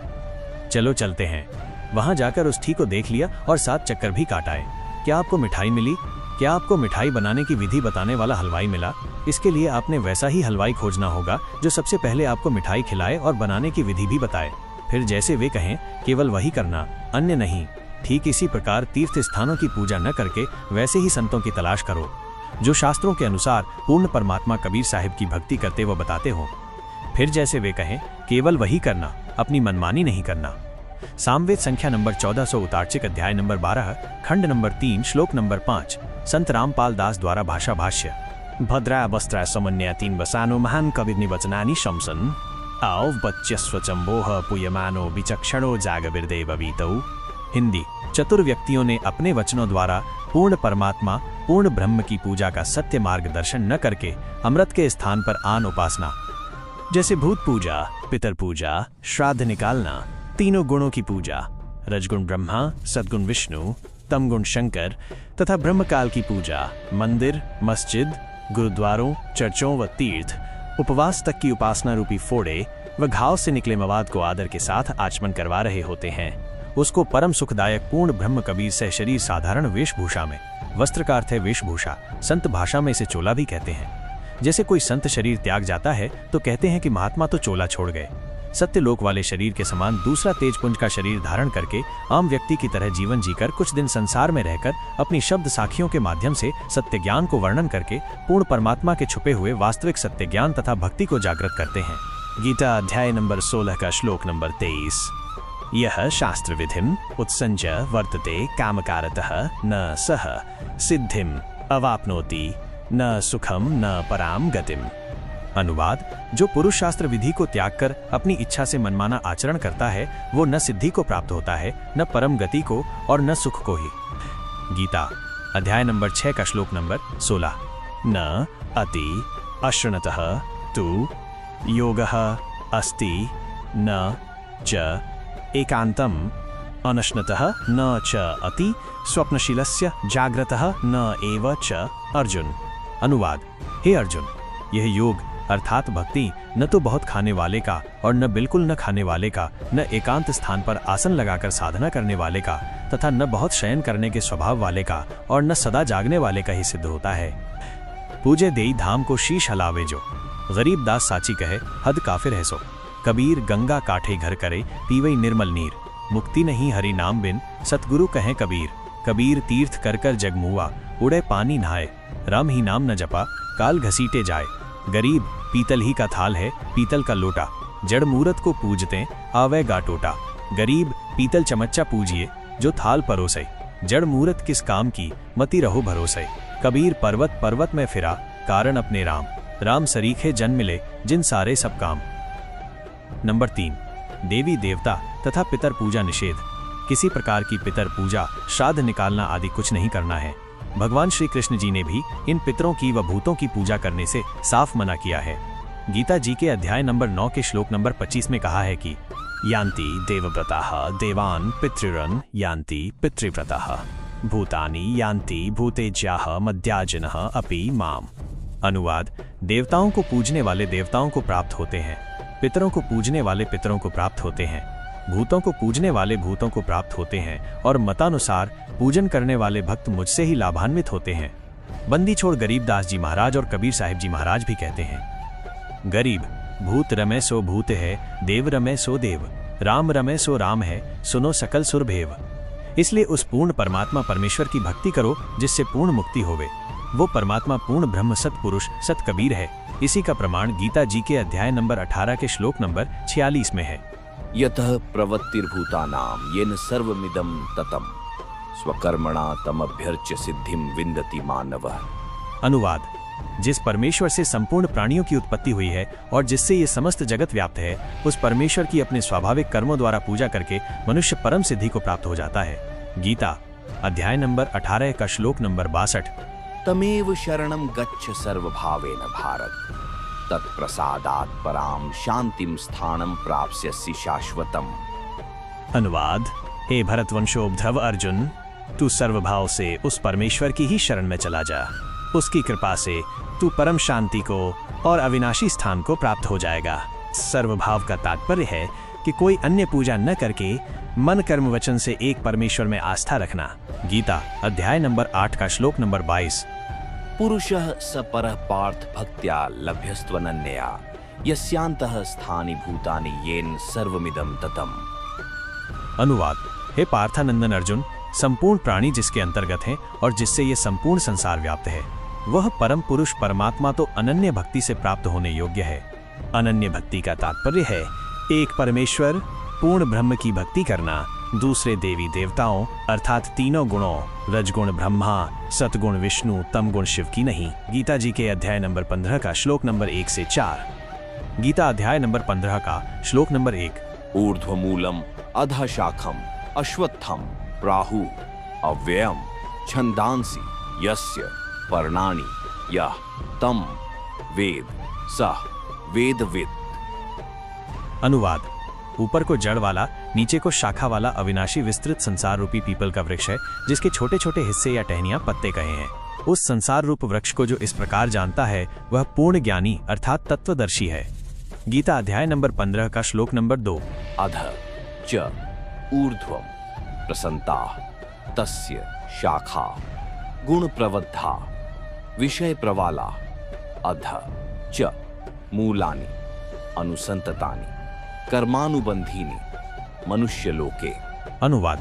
चलो चलते हैं। वहाँ जाकर उस ठीक को देख लिया और 7 चक्कर भी काट आए। क्या आपको मिठाई मिली? क्या आपको मिठाई बनाने की विधि बताने वाला हलवाई मिला? इसके लिए आपने वैसा ही हलवाई खोजना होगा जो सबसे पहले आपको मिठाई खिलाए और बनाने की विधि भी बताए। फिर जैसे वे कहें केवल वही करना, अन्य नहीं। ठीक इसी प्रकार तीर्थ स्थानों की पूजा न करके वैसे ही संतों की तलाश करो जो शास्त्रों के अनुसार पूर्ण परमात्मा कबीर साहिब की भक्ति करते व बताते हो। फिर जैसे वे कहें केवल वही करना, अपनी मनमानी नहीं करना। सामवेद संख्या नंबर 1400 उतार्चिक अध्याय नंबर 12 खंड नंबर 3 श्लोक नंबर 5 संत रामपाल दास द्वारा भाषा भाष्य। भद्रा वस्त्रा समन्या तीन बसानो महान कविर निवचनानि शंसन आव बच्चस्व चंबोह पुयमानो विचक्षणो जागविर्देववीतौ। हिंदी। चतुर व्यक्तियों ने अपने वचनों द्वारा पूर्ण परमात्मा पूर्ण ब्रह्म की पूजा का सत्य मार्गदर्शन न करके अमृत के स्थान पर आन उपासना, जैसे भूत पूजा, पितर पूजा, श्राद्ध निकालना, तीनों गुणों की पूजा, रजगुण ब्रह्मा, सद्गुण विष्णु, तमगुण शंकर तथा ब्रह्मकाल की पूजा, मंदिर, मस्जिद, गुरुद्वारों, चर्चों व तीर्थ, उपवास तक की उपासना रूपी फोड़े व घाव से निकले मवाद को आदर के साथ आचमन करवा रहे होते हैं। उसको परम सुखदायक पूर्ण ब्रह्म कबीर से शरीर साधारण वेशभूषा में, वस्त्र का अर्थ है वेशभूषा, संत भाषा में इसे चोला भी कहते हैं। जैसे कोई संत शरीर त्याग जाता है तो कहते हैं कि महात्मा तो चोला छोड़ गए। सत्य लोक वाले शरीर के समान दूसरा तेजपुंज का शरीर धारण करके आम व्यक्ति की तरह जीवन जीकर कुछ दिन संसार में रहकर अपनी शब्द साखियों के माध्यम से सत्य ज्ञान को वर्णन करके पूर्ण परमात्मा के छुपे हुए वास्तविक सत्य ज्ञान तथा भक्ति को जागृत करते हैं। गीता अध्याय नंबर 16 का श्लोक नंबर 23। यह शास्त्र विधिम उत्संज वर्तते कामकारतः न सह सिद्धिम अवाप्नोति न सुखम न पराम गतिम। अनुवाद। जो पुरुष शास्त्र विधि को त्याग कर अपनी इच्छा से मनमाना आचरण करता है वो न सिद्धि को प्राप्त होता है, न परम गति को और न सुख को ही। गीता अध्याय नंबर 6 का श्लोक नंबर 16। न अति अश्रणतः तु योगः अस्ति न च एकांतम अनश्नतः न च अति स्वप्नशीलस्य जाग्रतः न एव च अर्जुन। अनुवाद। हे अर्जुन, यह योग अर्थात भक्ति न तो बहुत खाने वाले का और न बिल्कुल न खाने वाले का, न एकांत स्थान पर आसन लगाकर साधना करने वाले का तथा न बहुत शयन करने के स्वभाव वाले का और न सदा जागने वाले का ही सिद्ध होता है। पूजे देई धाम को शीश हलावे जो, गरीब दास साची कहे हद काफिर है सो। कबीर गंगा काठे घर करे पीवई निर्मल नीर, मुक्ति नहीं हरि नाम बिन सतगुरु कहें कबीर। कबीर तीर्थ कर कर जगमुआ उड़े पानी नहाए, राम ही नाम न जपा काल घसीटे जाए। गरीब पीतल ही का थाल है पीतल का लोटा, जड़ मूरत को पूजते आवे गाटोटा। गरीब पीतल चमच्चा पूजिए जो थाल परोसे, जड़ मूरत किस काम की मति रहो भरोसे। कबीर पर्वत पर्वत में फिरा कारण अपने राम, राम सरीखे जन मिले जिन सारे सब काम। नंबर 3। देवी देवता तथा पितर पूजा निषेध। किसी प्रकार की पितर पूजा, श्राद्ध निकालना आदि कुछ नहीं करना है। भगवान श्री कृष्ण जी ने भी इन पितरों की व भूतों की पूजा करने से साफ मना किया है। गीता जी के अध्याय नंबर 9 के श्लोक नंबर 25 में कहा है कि यान्ति देवव्रताः देवान् पितृरन् यान्ति पितृव्रताः भूतानि यान्ति भूतेज्याः मद्याजिनः अपि माम। अनुवाद। देवताओं को पूजने वाले देवताओं को प्राप्त होते हैं, पितरों को पूजने वाले पितरों को प्राप्त होते हैं, भूतों को पूजने वाले भूतों को प्राप्त होते हैं और मतानुसार पूजन करने वाले भक्त मुझसे ही लाभान्वित होते हैं। बंदी छोड़ गरीबदास जी महाराज और कबीर साहिब जी महाराज भी कहते हैं, गरीब भूत रमे सो भूत है, देव रमे सो देव, राम रमे सो राम है, सुनो सकल सुरभेव। इसलिए उस पूर्ण परमात्मा परमेश्वर की भक्ति करो जिससे पूर्ण मुक्ति होवे। वो परमात्मा पूर्ण ब्रह्म सतपुरुष सत कबीर है। इसी का प्रमाण गीता जी के अध्याय नंबर 18 के श्लोक नंबर 46 में है। यतः प्रवृत्तिर्भूतानां येन सर्वमिदं ततं स्वकर्मणा तमभ्यर्च्य सिद्धिं विन्दति मानवः। अनुवाद। जिस परमेश्वर से संपूर्ण प्राणियों की उत्पत्ति हुई है और जिससे ये समस्त जगत व्याप्त है, उस परमेश्वर की अपने स्वाभाविक कर्मों द्वारा पूजा करके मनुष्य परम सिद्धि को प्राप्त हो जाता है। गीता अध्याय नंबर 18 का श्लोक नंबर 62। तमेव शरणं गच्छ सर्वभावेन भारत, तत्प्रसादात् पराम शांतिम स्थानं प्राप्स्यसि शाश्वतम। अनुवाद। हे भरतवंशोद्भव अर्जुन, तू सर्वभाव से उस परमेश्वर की ही शरण में चला जा। उसकी कृपा से तू परम शांति को और अविनाशी स्थान को प्राप्त हो जाएगा। सर्वभाव का तात्पर्य है कि कोई अन्य पूजा न करके मन कर्म वचन से एक परमेश्वर में आस्था रखना। गीता अध्याय नंबर 8 का श्लोक नंबर 22। पुरुषः स परः पार्थ भक्त्या लभ्यस्त्वनन्यया यस्यान्तः स्थानि भूतानि येन सर्वमिदं ततम्। अनुवाद। हे पार्थानंदन अर्जुन, संपूर्ण प्राणी जिसके अंतर्गत हैं और जिससे ये संपूर्ण संसार व्याप्त है, वह परम पुरुष परमात्मा तो अनन्य भक्ति से प्राप्त होने योग्य है। अनन्य भक्ति का तात्पर्य है एक परमेश्वर पूर्ण ब्रह्म की भक्ति करना, दूसरे देवी देवताओं अर्थात तीनों गुणों रजगुण ब्रह्मा, सतगुण विष्णु, तमगुण शिव की नहीं। गीता जी के अध्याय नंबर 15 का श्लोक नंबर 1 से 4। गीता अध्याय नंबर 15 का श्लोक नंबर 1। ऊर्ध्वमूलम अधः शाखम अश्वत्थम प्राहु अव्ययम छंदांसि यस्य पर्णानि यः तम वेद सः वेदवित्। अनुवाद। ऊपर को जड़ वाला, नीचे को शाखा वाला अविनाशी विस्तृत संसार रूपी पीपल का वृक्ष है, जिसके छोटे छोटे हिस्से या टहनियां पत्ते कहे हैं। उस संसार रूप वृक्ष को जो इस प्रकार जानता है वह पूर्ण ज्ञानी अर्थात तत्वदर्शी है। गीता अध्याय नंबर 15 का श्लोक नंबर 2। अधः च ऊर्ध्वं प्रसन्ता तस्य शाखा गुण प्रवद्धा विषय प्रवाला अधः च मूलानि अनुसंततानि कर्मानुबंधीनि मनुष्य लोके। अनुवाद।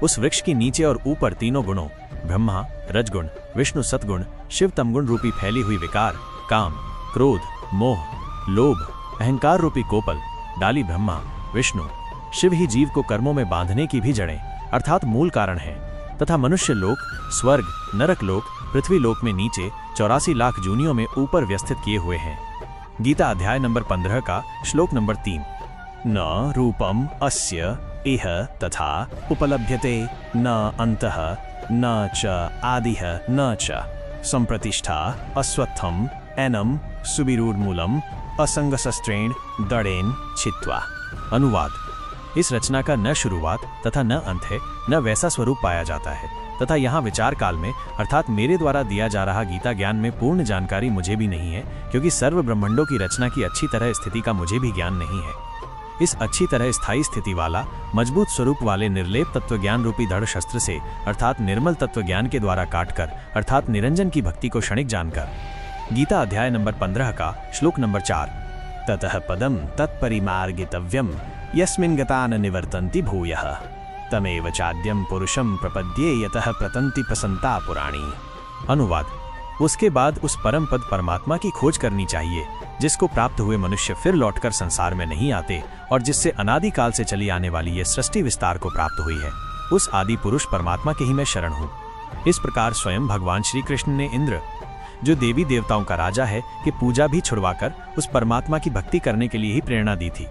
उस वृक्ष की नीचे और ऊपर तीनों गुणों ब्रह्मा, रजगुण, विष्णु सतगुण, शिव तमगुण रूपी फैली हुई विकार, काम, क्रोध, मोह, लोभ, अहंकार रूपी कोपल डाली ब्रह्मा, विष्णु, शिव ही जीव को कर्मों में बांधने की भी जड़ें अर्थात मूल कारण है, तथा मनुष्य लोक, स्वर्ग, नरक लोक, पृथ्वी लोक में नीचे 84 लाख जूनियों में ऊपर व्यवस्थित किए हुए हैं। गीता अध्याय नंबर 15 का श्लोक नंबर 3। न रूपम अस्य इह तथा उपलभ्यते न अंतः न च आदिह न च संप्रतिष्ठा अस्वत्थम एनम सुबिरूढ़मूलम असंगशस्त्रेण दड़ेन छित्वा। अनुवाद। इस रचना का न शुरुआत तथा न अंत है, न वैसा स्वरूप पाया जाता है, तथा यहाँ विचार काल में अर्थात मेरे द्वारा दिया जा रहा गीता ज्ञान में पूर्ण जानकारी मुझे भी नहीं है, क्योंकि सर्व ब्रह्मांडों की रचना की अच्छी तरह स्थिति का मुझे भी ज्ञान नहीं है। इस अच्छी तरह स्थायी स्थिति वाला मजबूत स्वरूप वाले निर्लेप तत्व ज्ञान रूपी दृढ़ शस्त्र से अर्थात निर्मल तत्व ज्ञान के द्वारा काटकर अर्थात निरंजन की भक्ति को क्षणिक जानकर। गीता अध्याय नंबर 15 का श्लोक नंबर 4। ततः पदम तत्परिमार्गितव्यम यस्मिन् गता न निवर्तन्ति भूयः तमेव चाद्यम पुरुषम प्रपद्ये यतः प्रतन्ति प्रसन्ता पुराणी। अनुवाद। उसके बाद उस परम पद परमात्मा की खोज करनी चाहिए, जिसको प्राप्त हुए मनुष्य फिर लौटकर संसार में नहीं आते और जिससे अनादिकाल से चली आने वाली ये सृष्टि विस्तार को प्राप्त हुई है। उस आदि पुरुष परमात्मा के ही मैं शरण हूँ। इस प्रकार स्वयं भगवान श्री कृष्ण ने इंद्र, जो देवी देवताओं का राजा है, कि पूजा भी छुड़वाकर उस परमात्मा की भक्ति करने के लिए ही प्रेरणा दी थी,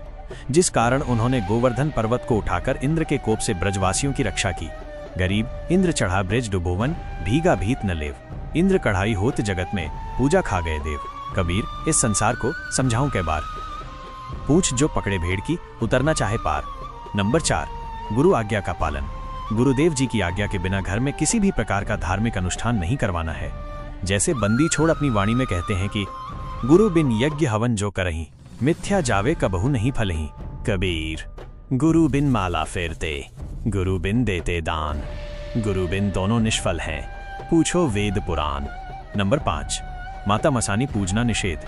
जिस कारण उन्होंने गोवर्धन पर्वत को उठाकर इंद्र के कोप से ब्रजवासियों की रक्षा की। गरीब इंद्र चढ़ा ब्रज डुबोवन, भीगा भीत न लेव, इंद्र कढ़ाई होत जगत में, पूजा खा गए देव। कबीर इस संसार को समझाऊं कै बार, पूछ जो पकड़े भेड़ की, उतरना चाहे पार। नंबर 4, गुरु आज्ञा का पालन। गुरुदेव जी की आज्ञा के बिना घर में किसी भी प्रकार का धार्मिक अनुष्ठान नहीं करवाना है। जैसे बंदी छोड़ अपनी वाणी में कहते हैं कि गुरु बिन यज्ञ हवन जो करहीं, मिथ्या जावे कबहू नहीं फलहीं। कबीर गुरु बिन माला फेरते, गुरु बिन देते दान, गुरु बिन दोनों निष्फल हैं, पूछो वेद पुराण। नंबर 5, माता मसानी पूजना निषेध।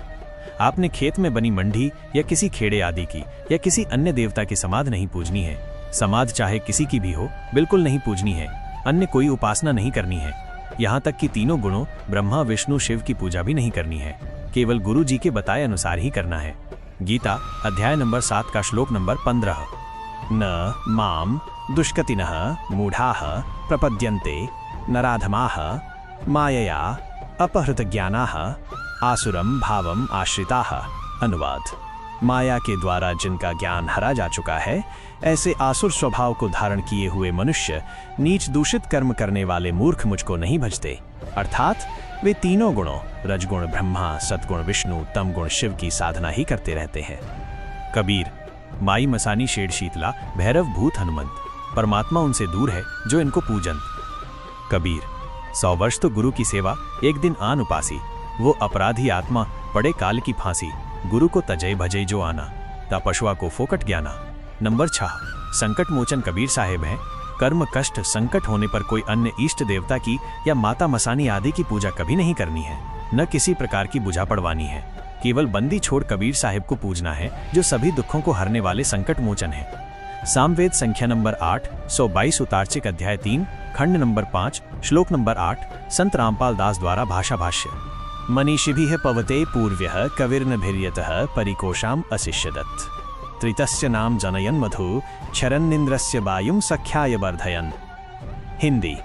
आपने खेत में बनी मंडी या किसी खेड़े आदि की या किसी अन्य देवता की समाध नहीं पूजनी है। समाध चाहे किसी की भी हो, बिल्कुल नहीं पूजनी है। अन्य कोई उपासना नहीं करनी है। यहाँ तक कि तीनों गुणों ब्रह्मा विष्णु शिव की पूजा भी नहीं करनी है। केवल गुरु जी के बताए अनुसार ही करना है। गीता अध्याय नंबर 7 का श्लोक नंबर 15। न माम दुष्कृतिनः मूढ़ाः प्रपद्यन्ते नराधमाः मायया अपहृत ज्ञानाः आसुरम भावम आश्रिताः। अनुवाद। माया के द्वारा जिनका ज्ञान हरा जा चुका है, ऐसे आसुर स्वभाव को धारण किए हुए मनुष्य नीच दूषित कर्म करने वाले मूर्ख मुझको नहीं भजते, अर्थात वे तीनों गुणों रजगुण ब्रह्मा, सतगुण विष्णु, तमगुण शिव की साधना ही करते रहते हैं। कबीर माई मसानी शेड शीतला, भैरव भूत हनुमंत, परमात्मा उनसे दूर है जो इनको पूजन। कबीर 100 वर्ष तो गुरु की सेवा, एक दिन आन उपासी, वो अपराधी आत्मा पड़े काल की फांसी, गुरु को तजय भजय जो आना, ता पशुआ को फोकट ज्ञाना। नंबर 6, संकट मोचन कबीर साहिब हैं। कर्म कष्ट संकट होने पर कोई अन्य इष्ट देवता की या माता मसानी आदि की पूजा कभी नहीं करनी है, न किसी प्रकार की बुझा पड़वानी है। केवल बंदी छोड़ कबीर साहिब को पूजना है, जो सभी दुखों को हरने वाले संकट मोचन है। सामवेद संख्या नंबर 8, 122 उतार्चिक अध्याय 3, खंड नंबर 5, श्लोक नंबर 8, संत रामपाल दास द्वारा भाषा भाष्य। मनीषिभिः पवते पूर्व्यः कविर्न भिर्यतः परिकोशाम अशिष्यदत् त्रितस्य नाम जनयन मधु क्षरन्निन्द्रस्य वायुं सख्याय वर्धयन। हिंदी।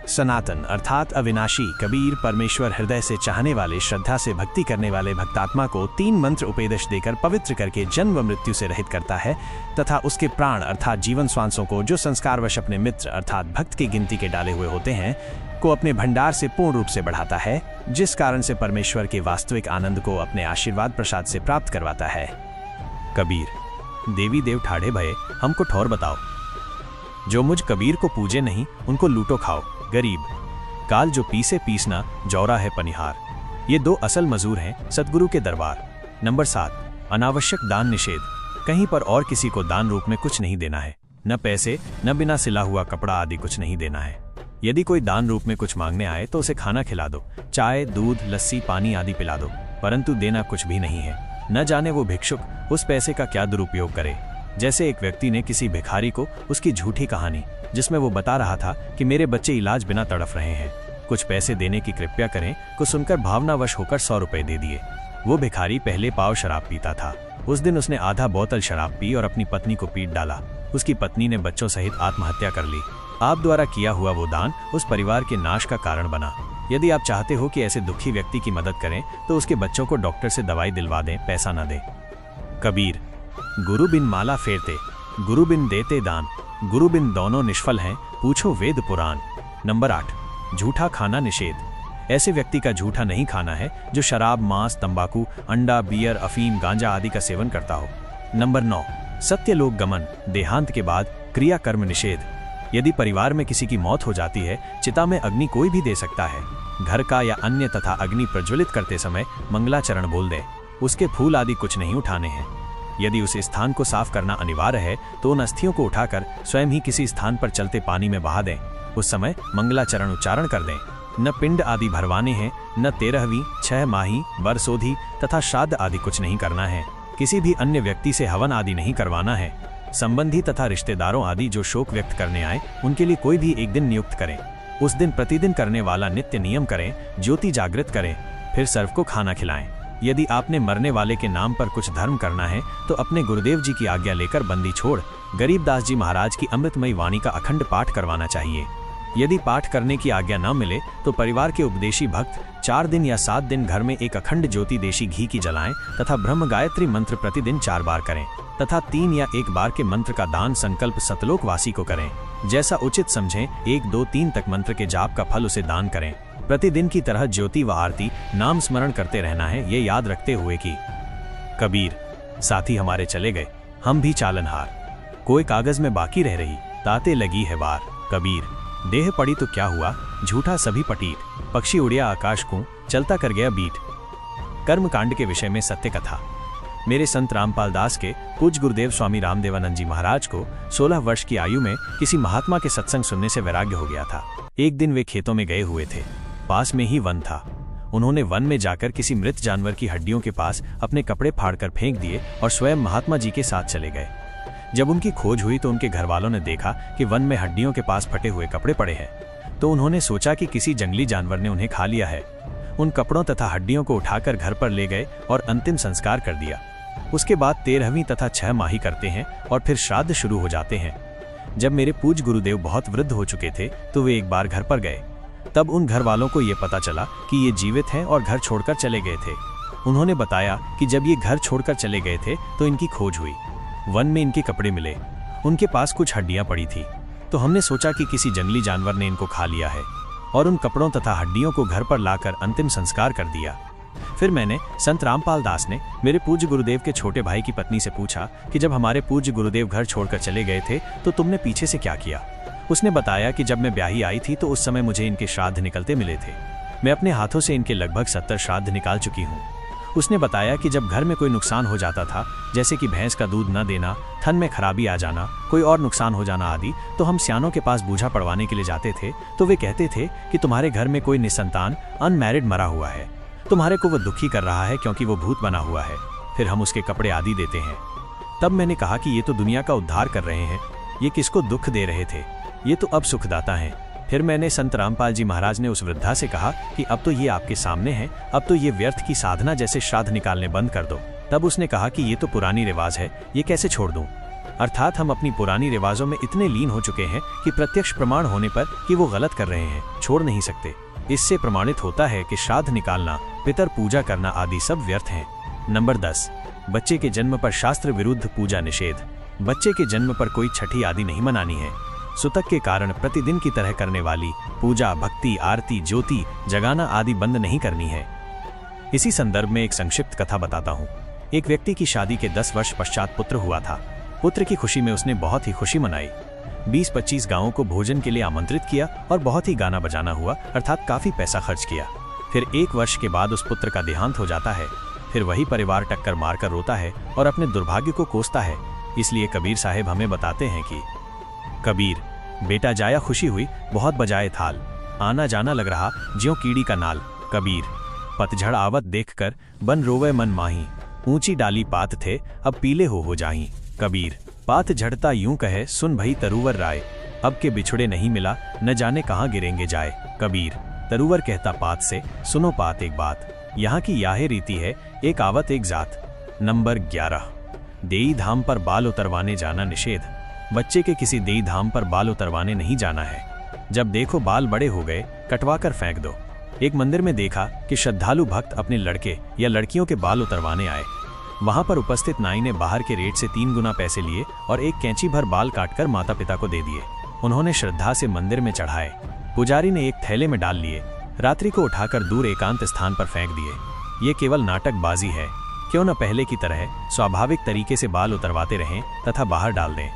सनातन अर्थात अविनाशी कबीर परमेश्वर हृदय से चाहने वाले, श्रद्धा से भक्ति करने वाले भक्तात्मा को 3 मंत्र उपदेश देकर पवित्र करके जन्म मृत्यु से रहित करता है तथा उसके प्राण अर्थात जीवन श्वासों को, जो संस्कारवश अपने मित्र अर्थात भक्त की गिनती के डाले हुए होते हैं, को अपने भंडार से पूर्ण रूप से बढ़ाता है, जिस कारण से परमेश्वर के वास्तविक आनंद को अपने आशीर्वाद प्रसाद से प्राप्त करवाता है। कबीर। देवी देव ठाढ़े भये हमको ठौर बताओ, जो मुझ कबीर को पूजे नहीं उनको लूटो खाओ। गरीब। काल जो पीसे पीसना, जौरा है पनिहार। ये 2 असल मजूर हैं सतगुरु के दरबार। नंबर 7, अनावश्यक दान निषेध। कहीं पर और किसी को दान रूप में कुछ नहीं देना है, न पैसे न बिना सिला हुआ कपड़ा आदि कुछ नहीं देना है। यदि कोई दान रूप में कुछ मांगने आए तो उसे खाना खिला दो, चाय दूध लस्सी पानी आदि पिला दो, परंतु देना कुछ भी नहीं है। न जाने वो भिक्षुक उस पैसे का क्या दुरुपयोग करे। जैसे एक व्यक्ति ने किसी भिखारी को उसकी झूठी कहानी, जिसमें वो बता रहा था कि मेरे बच्चे इलाज बिना तड़फ रहे हैं, कुछ पैसे देने की कृपया करें, को सुनकर भावनावश होकर 100 रुपए दे दिए। वो भिखारी पहले पाव शराब पीता था। उस दिन उसने आधा बोतल शराब पी और अपनी पत्नी को पीट डाला। उसकी पत्नी ने बच्चों सहित आत्महत्या कर ली। आप द्वारा किया हुआ वो दान उस परिवार के नाश का कारण बना। यदि आप चाहते हो कि ऐसे दुखी व्यक्ति की मदद करें तो उसके बच्चों को डॉक्टर से दवाई दिलवा दें, पैसा न दें। कबीर। गुरु बिन माला फेरते, गुरु बिन देते दान, गुरु बिन दोनों निष्फल हैं, पूछो वेद पुराण। नंबर 8, झूठा खाना निषेध। ऐसे व्यक्ति का झूठा नहीं खाना है जो शराब मांस तंबाकू अंडा बियर अफीम गांजा आदि का सेवन करता हो। नंबर 9, सत्यलोक गमन। देहांत के बाद क्रिया कर्म निषेध। यदि परिवार में किसी की मौत हो जाती है, चिता में अग्नि कोई भी दे सकता है। घर का या अन्य तथा अग्नि प्रज्वलित करते समय मंगलाचरण बोल दें। उसके फूल आदि कुछ नहीं उठाने हैं। यदि उस स्थान को साफ करना अनिवार्य है तो उन अस्थियों को उठाकर स्वयं ही किसी स्थान पर चलते पानी में बहा दें। उस समय मंगलाचरण उच्चारण कर दें। न पिंड आदि भरवाने हैं, न 13वीं 6 माही बरसोधी तथा श्राद्ध आदि कुछ नहीं करना है। किसी भी अन्य व्यक्ति से हवन आदि नहीं करवाना है। संबंधी तथा रिश्तेदारों आदि जो शोक व्यक्त करने आए उनके लिए कोई भी एक दिन नियुक्त करें। उस दिन प्रतिदिन करने वाला नित्य नियम करें, ज्योति जागृत करें, फिर सर्व को खाना खिलाएं। यदि आपने मरने वाले के नाम पर कुछ धर्म करना है तो अपने गुरुदेव जी की आज्ञा लेकर बंदी छोड़ गरीबदास जी महाराज की अमृतमयी वाणी का अखंड पाठ करवाना चाहिए। यदि पाठ करने की आज्ञा न मिले तो परिवार के उपदेशी भक्त 4 दिन या 7 दिन घर में एक अखंड ज्योति देशी घी की जलाएं तथा ब्रह्म गायत्री मंत्र प्रतिदिन 4 बार करें तथा 3 या 1 बार के मंत्र का दान संकल्प सतलोकवासी को करें। जैसा उचित समझें 1 2 3 तक मंत्र के जाप का फल उसे दान करें। प्रतिदिन की तरह ज्योति व आरती नाम स्मरण करते रहना है, ये याद रखते हुए कि कबीर। साथी हमारे चले गए, हम भी चालनहार। कोई कागज में बाकी रह रही, ताते लगी है वार। कबीर। देह पड़ी तो क्या हुआ, झूठा सभी पटीट। पक्षी उड़िया आकाश को, चलता कर गया बीट। कर्म कांड के विषय में सत्य कथा। मेरे संत रामपाल दास के पूज्य गुरुदेव स्वामी रामदेवानंद जी महाराज को 16 वर्ष की आयु में किसी महात्मा के सत्संग सुनने से वैराग्य हो गया था। एक दिन वे खेतों में गए हुए थे। पास में ही वन था। उन्होंने वन में जाकर किसी मृत जानवर की हड्डियों के पास अपने कपड़े फाड़कर फेंक दिए और स्वयं महात्मा जी के साथ चले गए। जब उनकी खोज हुई तो उनके घर वालों ने देखा कि वन में हड्डियों के पास फटे हुए कपड़े पड़े हैं, तो उन्होंने सोचा कि किसी जंगली जानवर ने उन्हें खा लिया है। उन कपड़ों तथा हड्डियों को उठाकर घर पर ले गए और अंतिम संस्कार कर दिया। उसके बाद 13वीं तथा 6 माही करते हैं और फिर श्राद्ध शुरू हो जाते हैं। जब मेरे पूज्य गुरुदेव बहुत वृद्ध हो चुके थे तो वे एक बार घर पर गए। तब उन घर वालों को ये पता चला कि ये जीवित हैं और घर छोड़कर चले गए थे। उन्होंने बताया कि जब ये घर छोड़कर चले गए थे तो इनकी खोज हुई। वन में इनके कपड़े मिले, उनके पास कुछ हड्डियां पड़ी थी, तो हमने सोचा कि किसी जंगली जानवर ने इनको खा लिया है और उन कपड़ों तथा हड्डियों को घर पर लाकर अंतिम संस्कार कर दिया। फिर मैंने संत रामपाल दास ने मेरे पूज्य गुरुदेव के छोटे भाई की पत्नी से पूछा कि जब हमारे पूज्य गुरुदेव घर छोड़कर चले गए थे तो तुमने पीछे से क्या किया। उसने बताया कि जब मैं ब्याही आई थी तो उस समय मुझे इनके श्राद्ध निकलते मिले थे। मैं अपने हाथों से इनके लगभग 70 श्राद्ध निकाल चुकी हूँ। उसने बताया कि जब घर में कोई नुकसान हो जाता था, जैसे कि भैंस का दूध न देना, थन में खराबी आ जाना, कोई और नुकसान हो जाना आदि, तो हम सियानों के पास बूझा पड़वाने के लिए जाते थे। तो वे कहते थे कि तुम्हारे घर में कोई निसंतान अनमैरिड मरा हुआ है, तुम्हारे को वो दुखी कर रहा है क्योंकि वो भूत बना हुआ है। फिर हम उसके कपड़े आदि देते हैं। तब मैंने कहा कि ये तो दुनिया का उद्धार कर रहे हैं, ये किसको दुख दे रहे थे, ये तो अब सुखदाता हैं। फिर मैंने संत रामपाल जी महाराज ने उस वृद्धा से कहा कि अब तो ये आपके सामने है, अब तो ये व्यर्थ की साधना जैसे श्राद्ध निकालने बंद कर दो। तब उसने कहा कि ये तो पुरानी रिवाज है, ये कैसे छोड़ दूं। अर्थात हम अपनी पुरानी रिवाजों में इतने लीन हो चुके हैं कि प्रत्यक्ष प्रमाण होने पर कि वो गलत कर रहे हैं, छोड़ नहीं सकते। इससे प्रमाणित होता है कि श्राद्ध निकालना, पितर पूजा करना आदि सब व्यर्थ हैं। नंबर 10, बच्चे के जन्म पर शास्त्र विरुद्ध पूजा निषेध। बच्चे के जन्म पर कोई छठी आदि नहीं मनानी है। सुतक के कारण प्रतिदिन की तरह करने वाली पूजा, भक्ति, आरती, ज्योति जगाना आदि बंद नहीं करनी है। इसी संदर्भ में एक संक्षिप्त कथा बताता हूँ। एक व्यक्ति की शादी के 10 वर्ष पश्चात पुत्र हुआ था। पुत्र की खुशी में उसने बहुत ही खुशी मनाई। 20-25 गांवों को भोजन के लिए आमंत्रित किया और बहुत ही गाना बजाना हुआ, अर्थात काफी पैसा खर्च किया। फिर 1 वर्ष के बाद उस पुत्र का देहांत हो जाता है। फिर वही परिवार टक्कर मारकर रोता है और अपने दुर्भाग्य को कोसता है। इसलिए कबीर साहेब हमें बताते हैं कि कबीर, बेटा जाया खुशी हुई, बहुत बजाए थाल, आना जाना लग रहा ज्यों कीड़ी का नाल। कबीर, पतझड़ आवत देखकर बन रोवे मन माही, ऊंची डाली पात थे अब पीले हो जाही। कबीर, पात झड़ता यूं कहे सुन भई तरुवर राय, अब के बिछुड़े नहीं मिला न जाने कहाँ गिरेंगे जाए। कबीर, तरुवर कहता पात से, सुनो पात एक बात, यहाँ की याहे रीति है, एक आवत एक जात। नंबर 11, देई धाम पर बाल उतरवाने जाना निषेध। बच्चे के किसी देई धाम पर बाल उतरवाने नहीं जाना है। जब देखो बाल बड़े हो गए, कटवा कर फेंक दो। एक मंदिर में देखा कि श्रद्धालु भक्त अपने लड़के या लड़कियों के बाल उतरवाने आए। वहां पर उपस्थित नाई ने बाहर के रेट से 3 गुना पैसे लिए और एक कैंची भर बाल काटकर माता पिता को दे दिए। उन्होंने श्रद्धा से मंदिर में चढ़ाए। पुजारी ने एक थैले में डाल लिए, रात्रि को उठाकर दूर एकांत स्थान पर फेंक दिए। ये केवल नाटकबाजी है। क्यों न पहले की तरह स्वाभाविक तरीके से बाल उतरवाते रहें तथा बाहर डाल दें।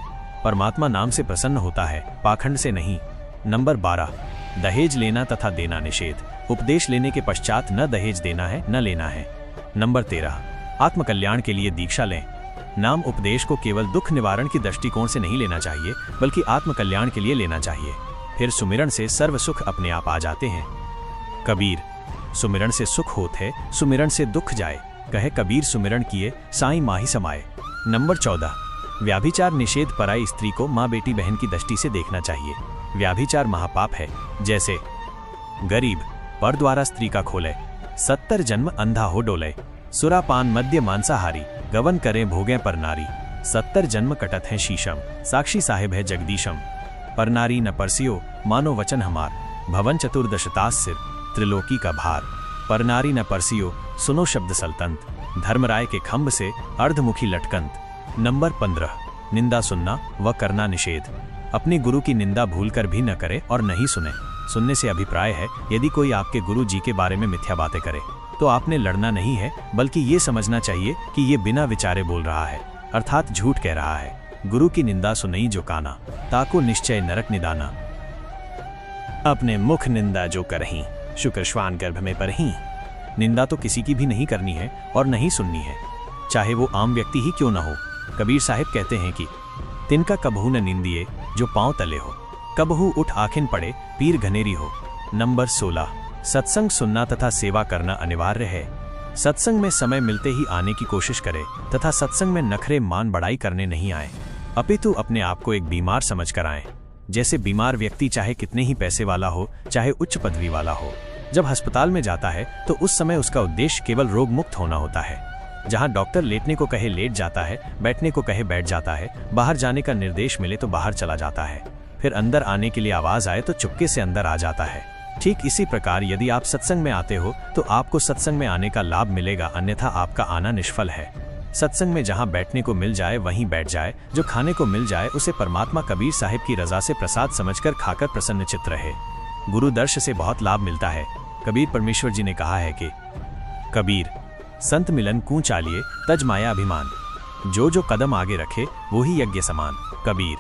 परमात्मा नाम से प्रसन्न होता है, पाखंड से नहीं। नंबर 12, दहेज लेना तथा देना निषेध। उपदेश लेने के पश्चात न दहेज देना है न लेना है। नंबर 13, आत्मकल्याण के लिए दीक्षा लें। नाम उपदेश को केवल दुख निवारण की दृष्टिकोण से नहीं लेना चाहिए, बल्कि आत्मकल्याण के लिए लेना चाहिए। फिर सुमिरन से सर्व सुख अपने आप आ जाते हैं। कबीर, सुमिरन से सुख होत है, सुमिरन से दुख जाए, कहे कबीर सुमिरन किए साईं माही समाए। नंबर 14, व्याभिचार निषेध। पराई स्त्री को माँ बेटी बहन की दृष्टि से देखना चाहिए। व्याभिचार महापाप है। जैसे गरीब पर द्वारा स्त्री का खोले, 70 जन्म अंधा हो डोले, सुरापान मद्य मांसाहारी, गवन करें भोगें पर नारी, 70 जन्म कटत हैं शीशम, साक्षी साहिब है जगदीशम। पर नारी न परसियो मानो वचन हमार, भवन चतुर्दशतास सिर त्रिलोकी का भार। पर नारी न परसियो सुनो शब्द सल्तंत, धर्मराय के खंभ से अर्धमुखी लटकंत। नंबर 15, निंदा सुनना व करना निषेध। अपने गुरु की निंदा भूलकर भी न करे और नहीं सुने। सुनने से अभिप्राय है, यदि कोई आपके गुरु जी के बारे में मिथ्या बातें करे तो आपने लड़ना नहीं है, बल्कि ये समझना चाहिए कि ये बिना विचारे बोल रहा है, अर्थात झूठ कह रहा है। गुरु की निंदा सुनई जो काना, ताको निश्चय नरक निदाना। अपने मुख निंदा जो करहीं, शुक्र श्वान गर्भ में परहीं। निंदा तो किसी की भी नहीं करनी है और नहीं सुननी है, चाहे वो आम व्यक्ति ही क्यों न हो। कबीर साहिब कहते हैं कि तिनका कबहू न निंदिए जो पांव तले हो, कबहू उठ आखिन पड़े पीर घनेरी हो। नंबर 16, सत्संग सुनना तथा सेवा करना अनिवार्य है। सत्संग में समय मिलते ही आने की कोशिश करे तथा सत्संग में नखरे मान बढ़ाई करने नहीं आए, अपितु अपने आप को एक बीमार समझ कर आए। जैसे बीमार व्यक्ति चाहे कितने ही पैसे वाला हो, चाहे उच्च पदवी वाला हो, जब अस्पताल में जाता है तो उस समय उसका उद्देश्य केवल रोग मुक्त होना होता है। जहां डॉक्टर लेटने को कहे लेट जाता है, बैठने को कहे बैठ जाता है, बाहर जाने का निर्देश मिले तो बाहर चला जाता है, फिर अंदर आने के लिए आवाज आए तो चुपके से अंदर आ जाता है। ठीक इसी प्रकार यदि आप सत्संग में आते हो तो आपको सत्संग में आने का लाभ मिलेगा, अन्यथा आपका आना निष्फल है। सत्संग में जहां बैठने को मिल जाए वहीं बैठ जाए, जो खाने को मिल जाए उसे परमात्मा कबीर साहिब की रजा से प्रसाद समझकर खाकर प्रसन्नचित्त रहे। गुरु दर्श से बहुत लाभ मिलता है। कबीर परमेश्वर जी ने कहा है कि कबीर, संत मिलन कूं चालिए तज माया अभिमान, जो जो कदम आगे रखे वो ही यज्ञ समान। कबीर,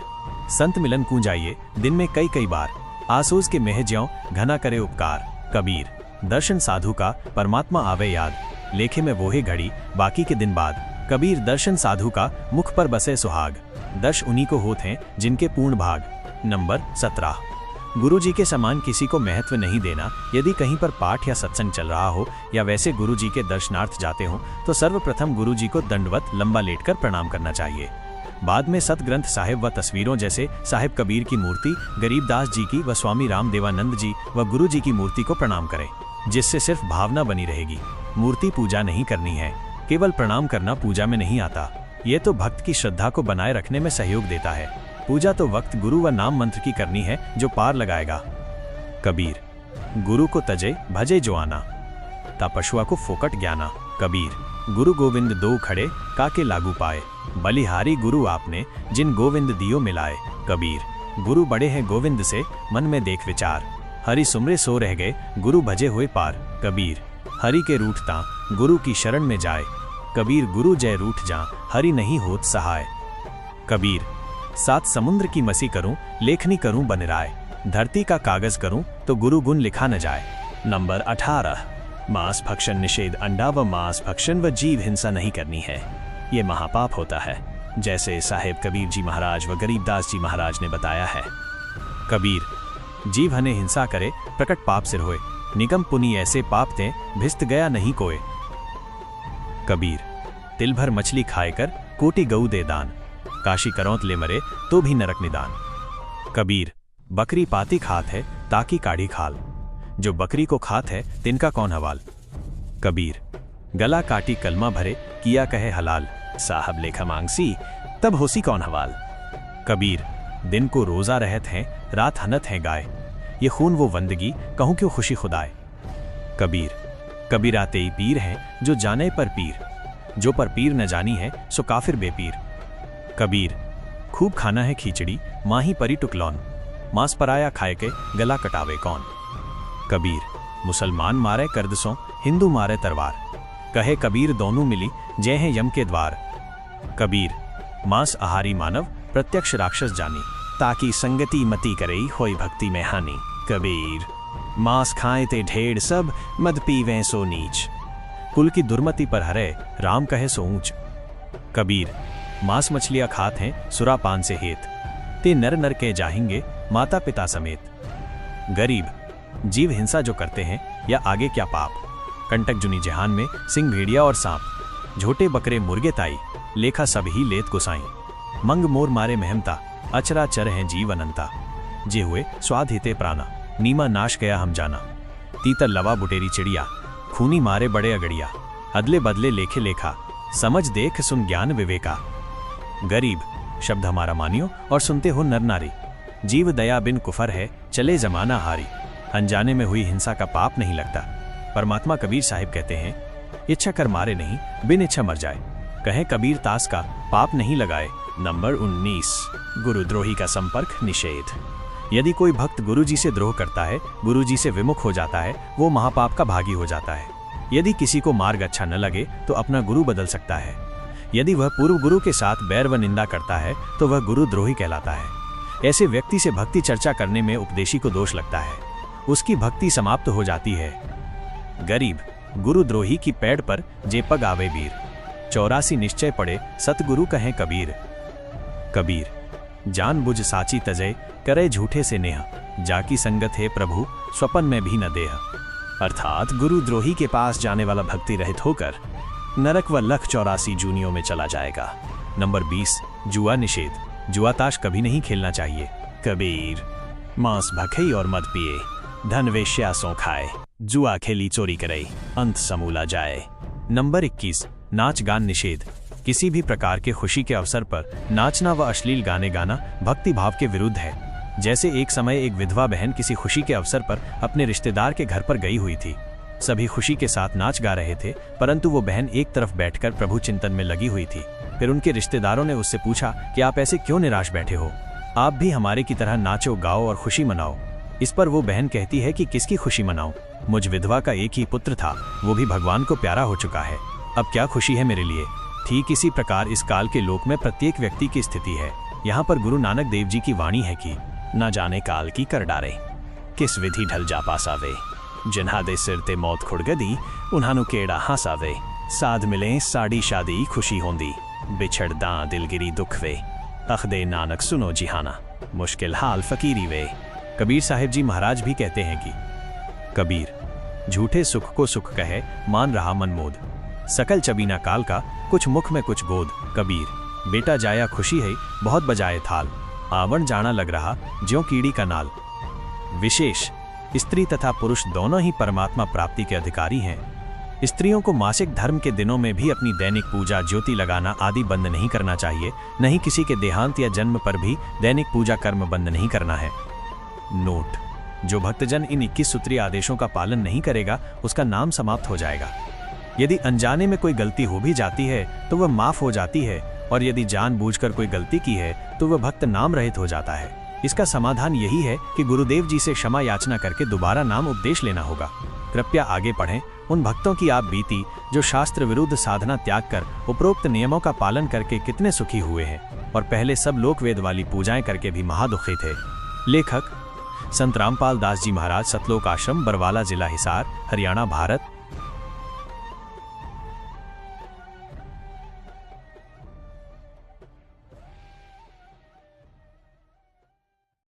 संत मिलन कूं जाइए दिन में कई कई बार, आसोज के मेह ज्यों घना करे उपकार। कबीर, दर्शन साधु का परमात्मा आवे याद, लेखे में वो है घड़ी बाकी के दिन बाद। कबीर दर्शन साधु का मुख पर बसे सुहाग, दर्श उन्हीं को होते हैं जिनके पूर्ण भाग। नंबर 17, गुरु जी के समान किसी को महत्व नहीं देना। यदि कहीं पर पाठ या सत्संग चल रहा हो या वैसे गुरु जी के दर्शनार्थ जाते हो तो सर्वप्रथम गुरु जी को दंडवत लंबा लेटकर प्रणाम करना चाहिए। बाद में सत ग्रंथ साहिब व तस्वीरों जैसे साहिब कबीर की मूर्ति, गरीबदास जी की व स्वामी राम देवानंद जी व गुरु जी की मूर्ति को प्रणाम करें, जिससे सिर्फ भावना बनी रहेगी। मूर्ति पूजा नहीं करनी है, केवल प्रणाम करना पूजा में नहीं आता। ये तो भक्त की श्रद्धा को बनाए रखने में सहयोग देता है। पूजा तो वक्त गुरु व नाम मंत्र की करनी है जो पार लगाएगा। कबीर, गुरु को तजे भजे जो आना, ता पशुआ को फोकट ज्ञाना। कबीर, गुरु गोविंद दो खड़े काके लागू पाए, बलिहारी गुरु आपने जिन गोविंद दियो मिलाए। कबीर, गुरु बड़े हैं गोविंद से मन में देख विचार, हरि सुमरे सो रह गए गुरु भजे हुए पार। कबीर, हरि के रूठता गुरु की शरण में जाए, कबीर गुरु जय रूठ जा हरि नहीं होत सहाय। कबीर, 7 समुद्र की मसी करूं लेखनी करूं बन राय, धरती का कागज करूं तो गुरु गुण लिखा न जाए। नंबर 18, मांस भक्षण निषेध। अंडा व मांस भक्षण व जीव हिंसा नहीं करनी है, ये महापाप होता है, जैसे साहेब कबीर जी महाराज व गरीबदास जी महाराज ने बताया है। कबीर, जीव हने हिंसा करे प्रकट पाप सिर होए, निगम पुनि ऐसे पाप ते भिस्त गया नहीं कोय। कबीर, तिल भर मछली खाए कर कोटि गऊ दे दान, काशी करौत ले मरे तो भी नरक निदान। कबीर, बकरी पाती खात है ताकि काढ़ी खाल, जो बकरी को खात है तिनका कौन हवाल। कबीर, गला काटी कलमा भरे किया कहे हलाल, साहब लेखा मांगसी तब होसी कौन हवाल। कबीर, दिन को रोजा रहत हैं रात हनत हैं गाय, ये खून वो वंदगी कहूं क्यों खुशी खुदाए। कबीर, कबीराते ही पीर हैं जो जाने पर पीर, जो पर पीर न जानी है सो काफिर बेपीर। कबीर, खूब खाना है खिचड़ी माही परी टुकलौन, मांस पराया खाए के गला कटावे कौन। कबीर, मुसलमान मारे कर्दसों हिंदू मारे तरवार, कहे कबीर दोनों मिली जय हैं यम के द्वार। कबीर, मांस आहारी मानव प्रत्यक्ष राक्षस जानी, ताकि संगति मति करई होई भक्ति में हानि। कबीर, मांस खाए ते ढेर सब मद पीवें सो नीच, कुल की दुर्मति पर हरे राम कहे सो ऊंच। कबीर, मांस मछलियां खात हैं सुरापान से हेत, ते नर नर के जाहेंगे माता पिता समेत। गरीब, जीव हिंसा जो करते हैं या आगे क्या पाप, कंटक जुनी जहान में सिंह भेड़िया और सांप, झोटे बकरे मुर्गे ताई, लेखा सब ही लेत गुसाई। मंग मोर मारे महमता अचरा चर हैं जीव अनंता, जे हुए स्वाद हिते प्राणा, नीमा नाश गया हम जाना। तीतर लवा बुटेरी चिड़िया, खूनी मारे बड़े अगड़िया, अदले बदले लेखे लेखा, समझ देख सुन ज्ञान विवेका। गरीब, शब्द हमारा मानियो और सुनते हो नर नारी, जीव दया बिन कुफर है चले जमाना हारी, अनजाने में हुई हिंसा का पाप नहीं लगता। परमात्मा कबीर साहिब कहते हैं, इच्छा कर मारे नहीं बिन इच्छा मर जाए, कहे कबीर तास का पाप नहीं लगाए। नंबर 19, गुरुद्रोही का संपर्क निषेध। यदि कोई भक्त गुरुजी से द्रोह करता है, गुरुजी से विमुख हो जाता है, वो महापाप का भागी हो जाता है। यदि किसी को मार्ग अच्छा न लगे तो अपना गुरु बदल सकता है। यदि वह पूर्व गुरु के साथ बैर व निंदा करता है तो वह गुरुद्रोही कहलाता है। ऐसे व्यक्ति से भक्ति चर्चा करने में उपदेशी को दोष लगता है, उसकी भक्ति समाप्त हो जाती है। गरीब, गुरुद्रोही की पैड़ पर जे पग आवे वीर, 84 निश्चय पड़े सतगुरु कहें कबीर। कबीर, जान बुझ साची तजय करे झूठे से नेह, जाकी संगत है प्रभु स्वपन में भी न देह। अर्थात गुरुद्रोही के पास जाने वाला भक्ति रहित होकर नरक व लख 84 जूनियों में चला जाएगा। नंबर 20, जुआ निषेध। जुआताश कभी नहीं खेलना चाहिए। कबीर, मांस भखई और मद पिए, धन वेश्या सो खाए, जुआ खेली चोरी करे, अंत समूला जाए। नंबर 21, नाच गान निषेध। किसी भी प्रकार के खुशी के अवसर पर नाचना व अश्लील गाने गाना भक्ति भाव के विरुद्ध है। जैसे एक समय एक विधवा बहन किसी खुशी के अवसर पर अपने रिश्तेदार के घर पर गई हुई थी। सभी खुशी के साथ नाच गा रहे थे, परंतु वो बहन एक तरफ बैठकर प्रभु चिंतन में लगी हुई थी। फिर उनके रिश्तेदारों ने उससे पूछा कि आप ऐसे क्यों निराश बैठे हो, आप भी हमारे की तरह नाचो गाओ और खुशी मनाओ। इस पर वो बहन कहती है कि किसकी खुशी मनाऊं, मुझ विधवा का एक ही पुत्र था, वो भी भगवान को प्यारा हो चुका है, अब क्या खुशी है मेरे लिए। ठीक इसी प्रकार इस काल के लोक में प्रत्येक व्यक्ति की स्थिति है। यहाँ पर गुरु नानक देव जी की वाणी है कि न जाने काल की कर डारे, किस विधि ढल जा पासावे। जिन्हा दे सिर ते मौत खुड़गदी उन्हां ਨੂੰ ਕਿਹੜਾ ਹਾਸਾਵੇ ਸਾਧ ਮਿਲੇ ਸਾਡੀ ਸ਼ਾਦੀ ਖੁਸ਼ੀ ਹੁੰਦੀ ਵਿਛੜਦਾ ਦਿਲਗਿਰੀ ਦੁੱਖ ਵੇ ਅਖਦੇ ਨਾਨਕ ਸੁਨੋ ਜਿਹਾਨਾ मुश्किल हाल फकीरी वे। कबीर साहिब जी महाराज भी कहते हैं कि कबीर झूठे सुख को सुख कहे मान रहा मनमोद, सकल चबीना काल का कुछ मुख में कुछ गोद। कबीर बेटा जाया खुशी है बहुत बजाए थाल, आवण जाना लग रहा ज्यों कीड़ी का नाल। विशेष स्त्री तथा पुरुष दोनों ही परमात्मा प्राप्ति के अधिकारी हैं। स्त्रियों को मासिक धर्म के दिनों में भी अपनी दैनिक पूजा ज्योति लगाना आदि बंद नहीं करना चाहिए, नहीं किसी के देहांत या जन्म पर भी दैनिक पूजा कर्म बंद नहीं करना है। नोट: जो भक्तजन इन 21 सूत्रीय आदेशों का पालन नहीं करेगा उसका नाम समाप्त हो जाएगा। यदि अनजाने में कोई गलती हो भी जाती है तो वह माफ हो जाती है, और यदि जानबूझकर कोई गलती की है तो वह भक्त नाम रहित हो जाता है। इसका समाधान यही है कि गुरुदेव जी से क्षमा याचना करके दोबारा नाम उपदेश लेना होगा। कृपया आगे पढ़ें। उन भक्तों की आप बीती जो शास्त्र विरुद्ध साधना त्याग कर उपरोक्त नियमों का पालन करके कितने सुखी हुए हैं, और पहले सब लोक वेद वाली पूजाएं करके भी महादुखी थे। लेखक संत रामपाल दास जी महाराज, सतलोक आश्रम, बरवाला जिला, हिसार, हरियाणा, भारत।